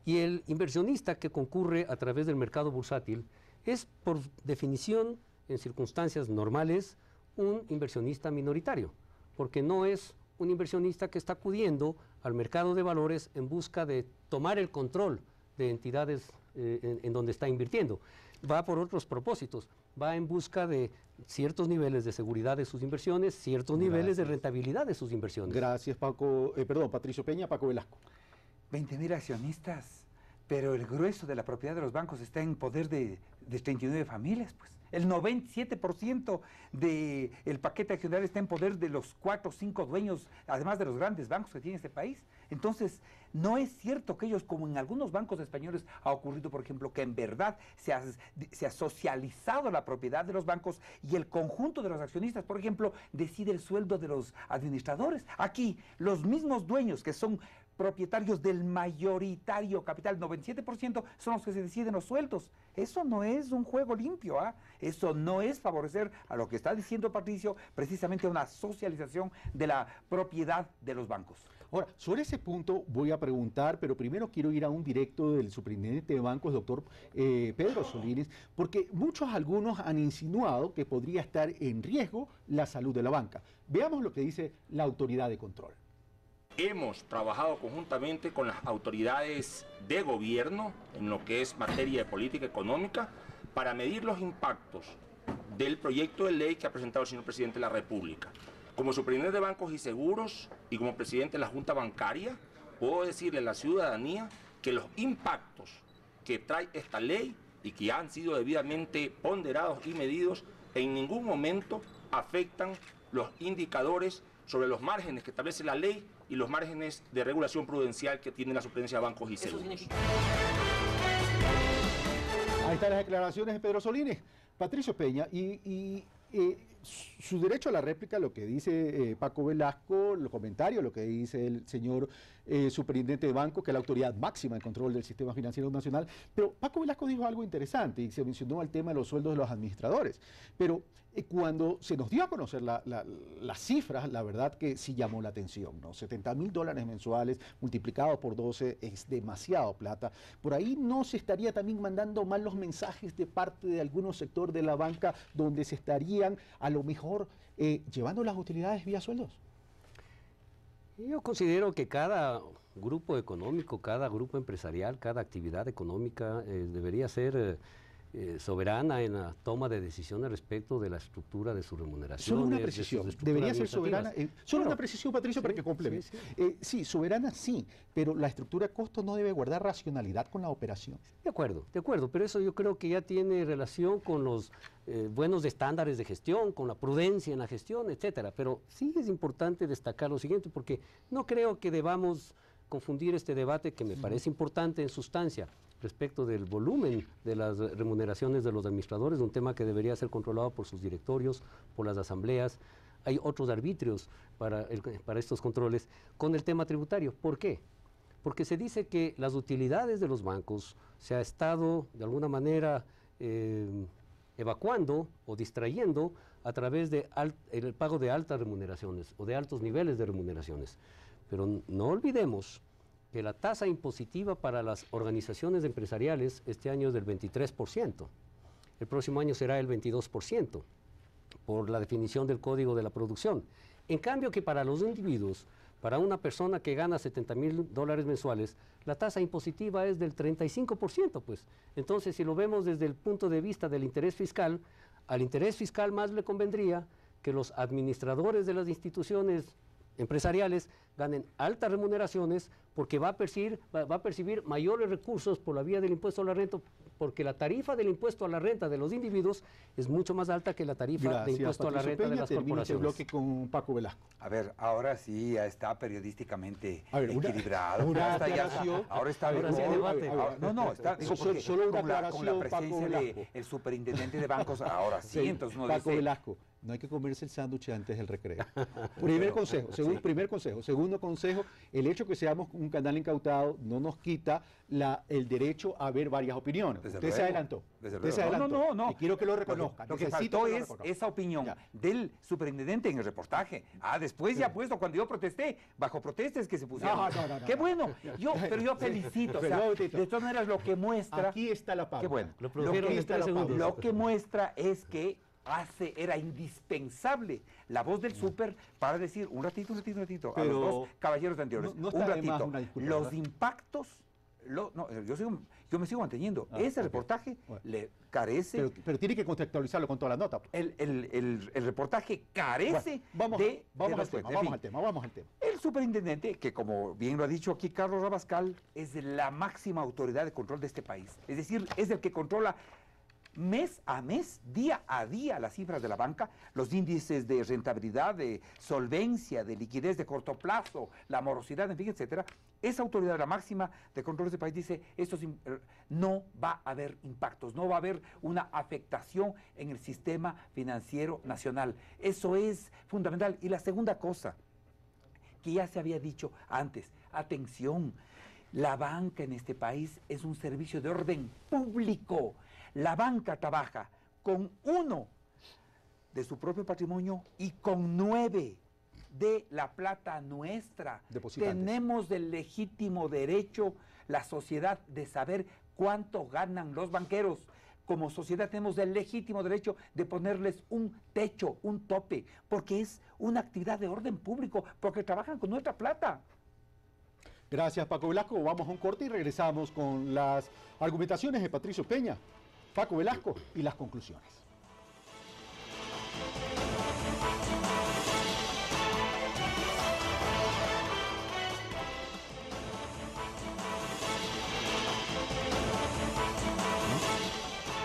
Y el inversionista que concurre a través del mercado bursátil es, por definición, en circunstancias normales, un inversionista minoritario, porque no es un inversionista que está acudiendo al mercado de valores en busca de tomar el control de entidades en donde está invirtiendo. Va por otros propósitos, va en busca de ciertos niveles de seguridad de sus inversiones, ciertos niveles de rentabilidad de sus inversiones. Gracias, Patricio Peña. Paco Velasco. 20.000 accionistas, pero el grueso de la propiedad de los bancos está en poder de 39 familias, pues. El 97% del paquete accionario está en poder de los 4 o 5 dueños, además de los grandes bancos que tiene este país. Entonces, no es cierto que ellos, como en algunos bancos españoles ha ocurrido, por ejemplo, que en verdad se ha socializado la propiedad de los bancos y el conjunto de los accionistas, por ejemplo, decide el sueldo de los administradores. Aquí, los mismos dueños que son propietarios del mayoritario capital, 97%, son los que se deciden los sueldos. Eso no es un juego limpio, ¿ah? Eso no es favorecer a lo que está diciendo Patricio, precisamente una socialización de la propiedad de los bancos. Ahora, sobre ese punto voy a preguntar, pero primero quiero ir a un directo del superintendente de bancos, doctor Pedro Solís, porque algunos han insinuado que podría estar en riesgo la salud de la banca. Veamos lo que dice la autoridad de control. Hemos trabajado conjuntamente con las autoridades de gobierno en lo que es materia de política económica para medir los impactos del proyecto de ley que ha presentado el señor presidente de la República. Como superintendente de bancos y seguros y como presidente de la Junta Bancaria, puedo decirle a la ciudadanía que los impactos que trae esta ley y que han sido debidamente ponderados y medidos en ningún momento afectan los indicadores sobre los márgenes que establece la ley y los márgenes de regulación prudencial que tiene la Superintendencia de Bancos y Seguros. Ahí están las declaraciones de Pedro Solís. Patricio Peña, su derecho a la réplica, lo que dice Paco Velasco, los comentarios, lo que dice el señor superintendente de banco, que es la autoridad máxima de control del sistema financiero nacional. Pero Paco Velasco dijo algo interesante y se mencionó el tema de los sueldos de los administradores. Pero cuando se nos dio a conocer las cifras, la verdad que sí llamó la atención, ¿no? $70.000 mensuales multiplicados por 12 es demasiado plata. Por ahí no se estaría también mandando mal los mensajes de parte de algunos sectores de la banca donde se estarían a lo mejor llevando las utilidades vía sueldos. Yo considero que cada grupo económico, cada grupo empresarial, cada actividad económica debería ser soberana en la toma de decisiones respecto de la estructura de su remuneración. Solo una precisión, debería ser soberana. Solo una precisión, Patricio, para que complemente. Sí, soberana sí, pero la estructura de costos no debe guardar racionalidad con la operación. De acuerdo, pero eso yo creo que ya tiene relación con los buenos estándares de gestión, con la prudencia en la gestión, etcétera. Pero sí es importante destacar lo siguiente, porque no creo que debamos confundir este debate, que me parece importante en sustancia, respecto del volumen de las remuneraciones de los administradores, un tema que debería ser controlado por sus directorios, por las asambleas. Hay otros arbitrios para estos controles, con el tema tributario. ¿Por qué? porque se dice que las utilidades de los bancos se ha estado de alguna manera evacuando o distrayendo a través de el pago de altas remuneraciones o de altos niveles de remuneraciones. Pero no olvidemos que la tasa impositiva para las organizaciones empresariales este año es del 23%. El próximo año será el 22%, por la definición del Código de la Producción. En cambio que para los individuos, para una persona que gana $70,000 mensuales, la tasa impositiva es del 35%, pues. Entonces, si lo vemos desde el punto de vista del interés fiscal, al interés fiscal más le convendría que los administradores de las instituciones empresariales ganen altas remuneraciones porque va a percibir mayores recursos por la vía del impuesto a la renta, porque la tarifa del impuesto a la renta de los individuos es mucho más alta que la tarifa de impuesto a la renta de las corporaciones. El bloque con Paco Velasco. A ver, ahora sí ya está periodísticamente equilibrado. Ahora está debate. No, está solo una aclaración, con la presencia del superintendente de bancos, ahora sí, entonces no Paco dice... Velasco, no hay que comerse el sándwich antes del recreo. Primer consejo. Segundo consejo, el hecho que seamos un canal incautado no nos quita el derecho a ver varias opiniones. Usted se adelantó. No. Y quiero que lo reconozca. Lo que faltó es esa opinión del superintendente en el reportaje. Después ya puesto, cuando yo protesté, bajo protestas que se pusieron. No. Qué bueno. Pero yo felicito. De todas maneras, lo que muestra... Aquí está la pauta. Qué bueno. Lo que muestra es que era indispensable la voz del súper para decir, un ratito, a los dos caballeros anteriores, un ratito, los impactos, yo me sigo manteniendo, ese reportaje le carece... Pero tiene que contextualizarlo con toda la nota. El reportaje carece vamos al tema. El superintendente, que como bien lo ha dicho aquí Carlos Rabascal, es la máxima autoridad de control de este país, es decir, es el que controla mes a mes, día a día, las cifras de la banca, los índices de rentabilidad, de solvencia, de liquidez de corto plazo, la morosidad, en fin, etcétera. Esa autoridad, la máxima de control de este país, dice, no va a haber impactos, no va a haber una afectación en el sistema financiero nacional. Eso es fundamental. Y la segunda cosa, que ya se había dicho antes, atención, la banca en este país es un servicio de orden público. La banca trabaja con 1 de su propio patrimonio y con 9 de la plata nuestra. Tenemos el legítimo derecho, la sociedad, de saber cuánto ganan los banqueros. Como sociedad tenemos el legítimo derecho de ponerles un techo, un tope, porque es una actividad de orden público, porque trabajan con nuestra plata. Gracias, Paco Velasco. Vamos a un corte y regresamos con las argumentaciones de Patricio Peña, Paco Velasco y las conclusiones.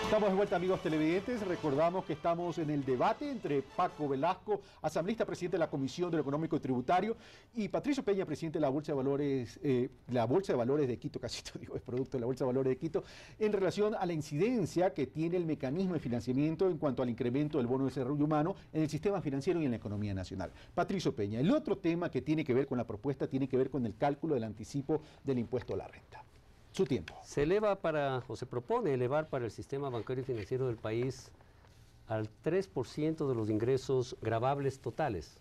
Estamos de vuelta, amigos televidentes. Recordamos que estamos en el debate entre Paco Velasco, asambleísta, presidente de la Comisión de lo Económico y Tributario, y Patricio Peña, presidente de la Bolsa de Valores de Quito, casi todo digo, es producto de la Bolsa de Valores de Quito, en relación a la incidencia que tiene el mecanismo de financiamiento en cuanto al incremento del bono de desarrollo humano en el sistema financiero y en la economía nacional. Patricio Peña, el otro tema que tiene que ver con la propuesta tiene que ver con el cálculo del anticipo del impuesto a la renta. Su tiempo. Se eleva se propone elevar para el sistema bancario y financiero del país al 3% de los ingresos gravables totales,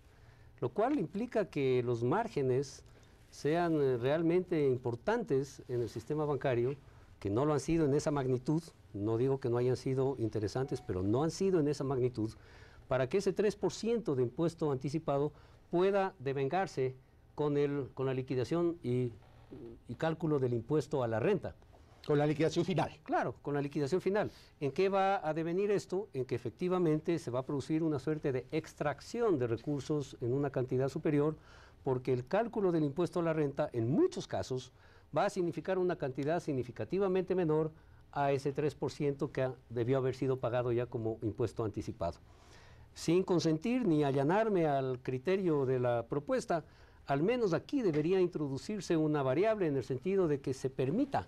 lo cual implica que los márgenes sean realmente importantes en el sistema bancario, que no lo han sido en esa magnitud, no digo que no hayan sido interesantes, pero no han sido en esa magnitud, para que ese 3% de impuesto anticipado pueda devengarse con la liquidación y cálculo del impuesto a la renta. Con la liquidación final. Claro, con la liquidación final. ¿En qué va a devenir esto? En que efectivamente se va a producir una suerte de extracción de recursos en una cantidad superior, porque el cálculo del impuesto a la renta, en muchos casos, va a significar una cantidad significativamente menor a ese 3% que debió haber sido pagado ya como impuesto anticipado. Sin consentir ni allanarme al criterio de la propuesta, al menos aquí debería introducirse una variable en el sentido de que se permita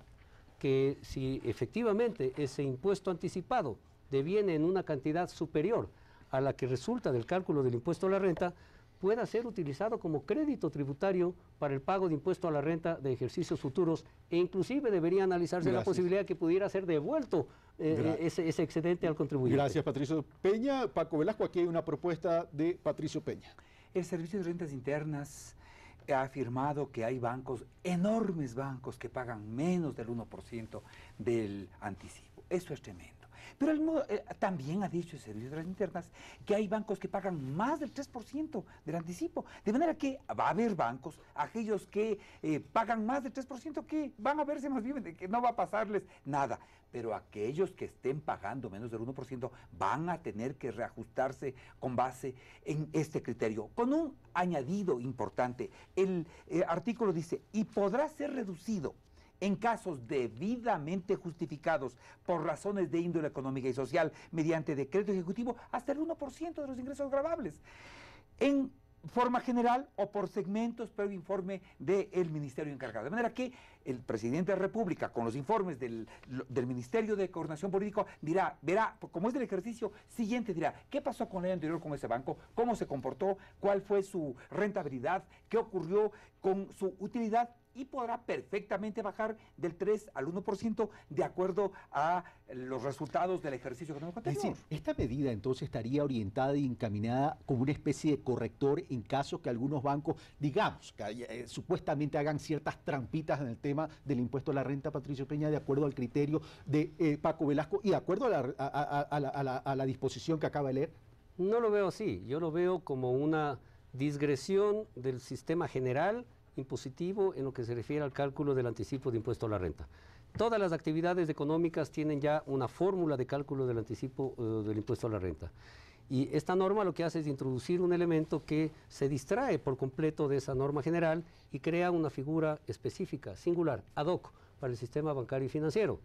que si efectivamente ese impuesto anticipado deviene en una cantidad superior a la que resulta del cálculo del impuesto a la renta, pueda ser utilizado como crédito tributario para el pago de impuesto a la renta de ejercicios futuros, e inclusive debería analizarse la posibilidad de que pudiera ser devuelto ese excedente al contribuyente. Gracias, Patricio Peña. Paco Velasco, aquí hay una propuesta de Patricio Peña. El Servicio de Rentas Internas ha afirmado que hay bancos, enormes bancos, que pagan menos del 1% del anticipo. Eso es tremendo. Pero también ha dicho el Servicio de Rentas Internas que hay bancos que pagan más del 3% del anticipo. De manera que va a haber bancos, aquellos que pagan más del 3%, que van a verse más bien, que no va a pasarles nada. Pero aquellos que estén pagando menos del 1% van a tener que reajustarse con base en este criterio. Con un añadido importante, el artículo dice, y podrá ser reducido en casos debidamente justificados por razones de índole económica y social mediante decreto ejecutivo hasta el 1% de los ingresos gravables, en forma general o por segmentos, previo informe del Ministerio encargado. De manera que el presidente de la República, con los informes del Ministerio de Coordinación Política, verá, como es del ejercicio siguiente, dirá, ¿qué pasó con el año anterior con ese banco? ¿Cómo se comportó? ¿Cuál fue su rentabilidad? ¿Qué ocurrió con su utilidad? Y podrá perfectamente bajar del 3 al 1% de acuerdo a los resultados del ejercicio económico anterior. Es decir, esta medida entonces estaría orientada y encaminada como una especie de corrector en caso que algunos bancos, digamos, que supuestamente hagan ciertas trampitas en el tema del impuesto a la renta, Patricio Peña, de acuerdo al criterio de Paco Velasco y de acuerdo a la disposición que acaba de leer. No lo veo así, yo lo veo como una digresión del sistema general impositivo en lo que se refiere al cálculo del anticipo de impuesto a la renta. Todas las actividades económicas tienen ya una fórmula de cálculo del anticipo del impuesto a la renta. Y esta norma lo que hace es introducir un elemento que se distrae por completo de esa norma general y crea una figura específica, singular, ad hoc, para el sistema bancario y financiero.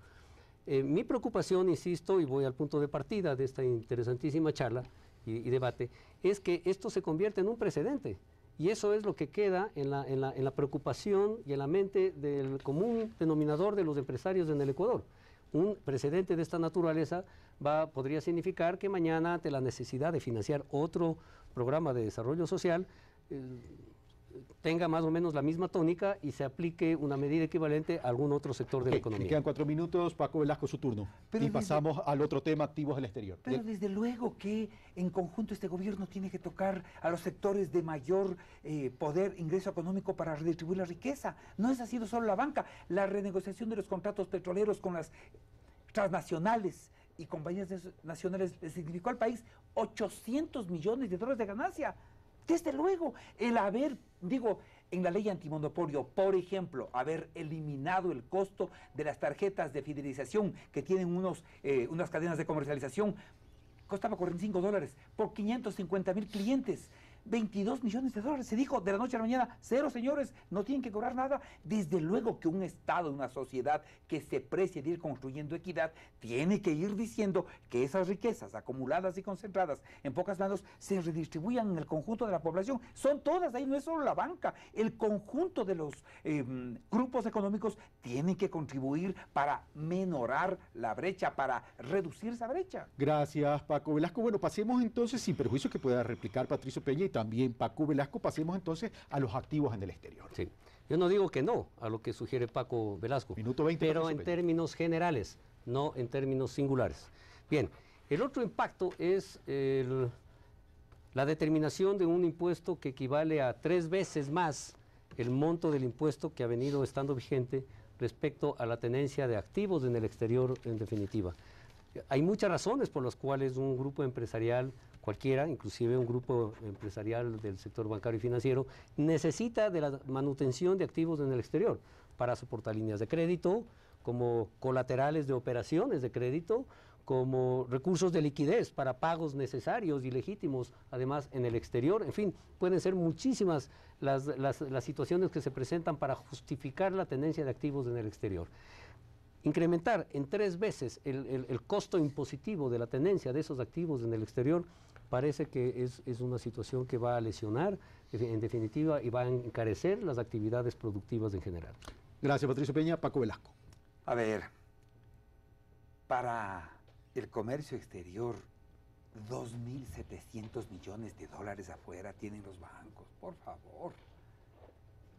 Mi preocupación, insisto, y voy al punto de partida de esta interesantísima charla y debate, es que esto se convierte en un precedente. Y eso es lo que queda en la preocupación y en la mente del común denominador de los empresarios en el Ecuador. Un precedente de esta naturaleza podría significar que mañana, ante la necesidad de financiar otro programa de desarrollo social, tenga más o menos la misma tónica y se aplique una medida equivalente a algún otro sector de la economía. Quedan 4 minutos, Paco Velasco, su turno. Y pasamos al otro tema, activos del exterior. Pero desde luego que en conjunto este gobierno tiene que tocar a los sectores de mayor poder, ingreso económico para redistribuir la riqueza. No es así solo la banca. La renegociación de los contratos petroleros con las transnacionales y compañías nacionales le significó al país 800 millones de dólares de ganancia. Desde luego, el haber, en la ley antimonopolio, por ejemplo, haber eliminado el costo de las tarjetas de fidelización que tienen unas cadenas de comercialización, costaba $45 por 550,000 clientes. 22 millones de dólares. Se dijo de la noche a la mañana, cero, señores, no tienen que cobrar nada. Desde luego que un Estado, una sociedad que se precie de ir construyendo equidad, tiene que ir diciendo que esas riquezas acumuladas y concentradas en pocas manos se redistribuyan en el conjunto de la población. Son todas, ahí no es solo la banca. El conjunto de los grupos económicos tienen que contribuir para menorar la brecha, para reducir esa brecha. Gracias, Paco Velasco. Bueno, pasemos entonces, sin perjuicio que pueda replicar Patricio Peña y también Paco Velasco, pasemos entonces a los activos en el exterior. Sí. Yo no digo que no a lo que sugiere Paco Velasco, Minuto 20, pero en términos generales, no en términos singulares. Bien, el otro impacto es la determinación de un impuesto que equivale a 3 veces más el monto del impuesto que ha venido estando vigente respecto a la tenencia de activos en el exterior, en definitiva. Hay muchas razones por las cuales un grupo empresarial cualquiera, inclusive un grupo empresarial del sector bancario y financiero, necesita de la manutención de activos en el exterior para soportar líneas de crédito, como colaterales de operaciones de crédito, como recursos de liquidez para pagos necesarios y legítimos, además en el exterior. En fin, pueden ser muchísimas las situaciones que se presentan para justificar la tenencia de activos en el exterior. Incrementar en 3 veces el costo impositivo de la tenencia de esos activos en el exterior parece que es una situación que va a lesionar, en definitiva, y va a encarecer las actividades productivas en general. Gracias, Patricio Peña. Paco Velasco. A ver, para el comercio exterior 2.700 millones de dólares afuera tienen los bancos, por favor.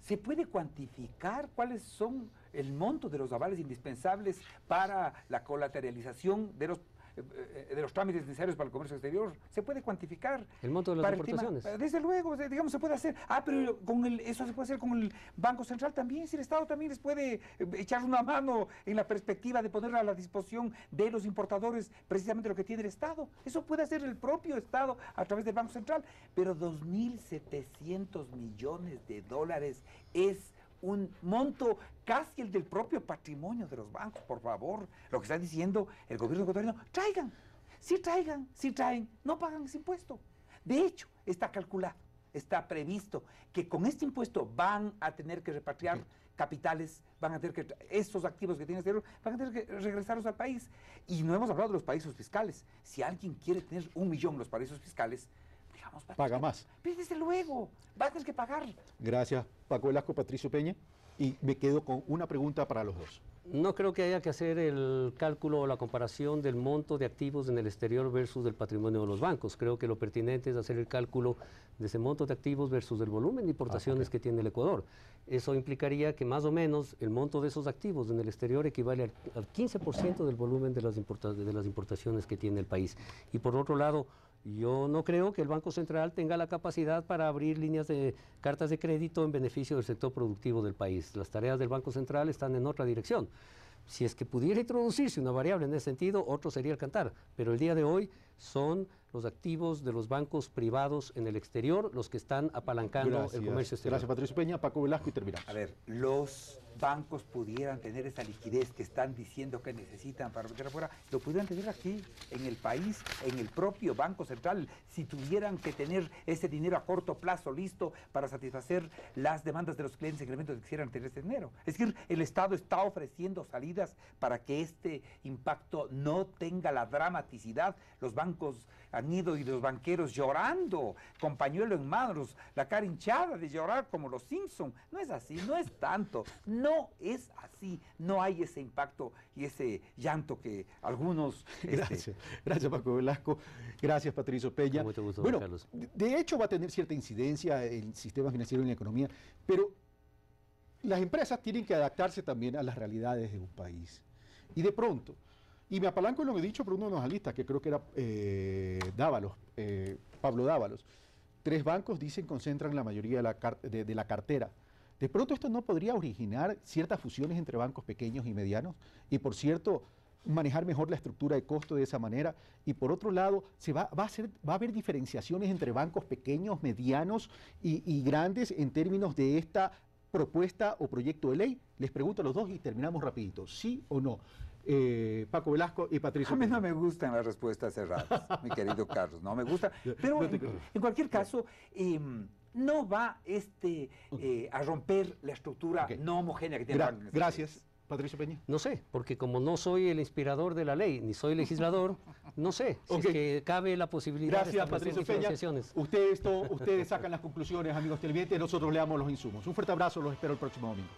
¿Se puede cuantificar cuáles son el monto de los avales indispensables para la colateralización de los trámites necesarios para el comercio exterior? ¿Se puede cuantificar? El monto de las importaciones. Desde luego, digamos, se puede hacer. Pero eso se puede hacer con el Banco Central también. Si el Estado también les puede echar una mano en la perspectiva de poner a la disposición de los importadores precisamente lo que tiene el Estado. Eso puede hacer el propio Estado a través del Banco Central. Pero 2.700 millones de dólares es un monto casi el del propio patrimonio de los bancos, por favor. Lo que está diciendo el gobierno ecuatoriano, traigan, si traen, no pagan ese impuesto. De hecho, está calculado, está previsto que con este impuesto van a tener que repatriar capitales, van a tener que, estos activos que tienen exterior, van a tener que regresarlos al país. Y no hemos hablado de los paraísos fiscales. Si alguien quiere tener 1 millón en los paraísos fiscales, digamos, paga más. Pero desde luego, va a tener que pagar. Gracias, Paco Velasco, Patricio Peña. Y me quedo con una pregunta para los dos. No creo que haya que hacer el cálculo o la comparación del monto de activos en el exterior versus del patrimonio de los bancos. Creo que lo pertinente es hacer el cálculo de ese monto de activos versus el volumen de importaciones que tiene el Ecuador. Eso implicaría que más o menos el monto de esos activos en el exterior equivale al 15% del volumen de las importaciones que tiene el país. Y por otro lado, yo no creo que el Banco Central tenga la capacidad para abrir líneas de cartas de crédito en beneficio del sector productivo del país. Las tareas del Banco Central están en otra dirección. Si es que pudiera introducirse una variable en ese sentido, otro sería el cantar. Pero el día de hoy son los activos de los bancos privados en el exterior los que están apalancando el comercio exterior. Gracias, Patricio Peña. Paco Velasco, y terminamos. A ver, los bancos pudieran tener esa liquidez que están diciendo que necesitan para meter afuera, lo pudieran tener aquí, en el país, en el propio Banco Central, si tuvieran que tener ese dinero a corto plazo listo para satisfacer las demandas de los clientes en el momento de que quisieran tener ese dinero. Es decir, el Estado está ofreciendo salidas para que este impacto no tenga la dramaticidad. Los bancos han ido y los banqueros llorando, con pañuelo en manos, la cara hinchada de llorar como los Simpson. No es así, no es tanto. No es así, no hay ese impacto y ese llanto que algunos... Gracias Paco Velasco, gracias Patricio Peña. Mucho gusto, bueno, Carlos. de hecho va a tener cierta incidencia el sistema financiero en la economía, pero las empresas tienen que adaptarse también a las realidades de un país. Y de pronto, y me apalanco en lo que he dicho por uno de los analistas, que creo que era Pablo Dávalos, 3 bancos dicen concentran la mayoría de la cartera. De pronto esto no podría originar ciertas fusiones entre bancos pequeños y medianos y, por cierto, manejar mejor la estructura de costo de esa manera. Y por otro lado, va a haber diferenciaciones entre bancos pequeños, medianos y grandes en términos de esta propuesta o proyecto de ley. Les pregunto a los dos y terminamos rapidito, ¿sí o no? Paco Velasco y Patricio. A mí no me gustan las respuestas cerradas, mi querido Carlos, no me gusta. Pero en cualquier caso... no va a romper la estructura no homogénea que tiene el banco. Gracias, Patricio Peña. No sé, porque como no soy el inspirador de la ley, ni soy legislador, no sé si es que cabe la posibilidad de Patricio Peña. Ustedes sacan las conclusiones, amigos televidentes, nosotros le damos los insumos. Un fuerte abrazo, los espero el próximo domingo.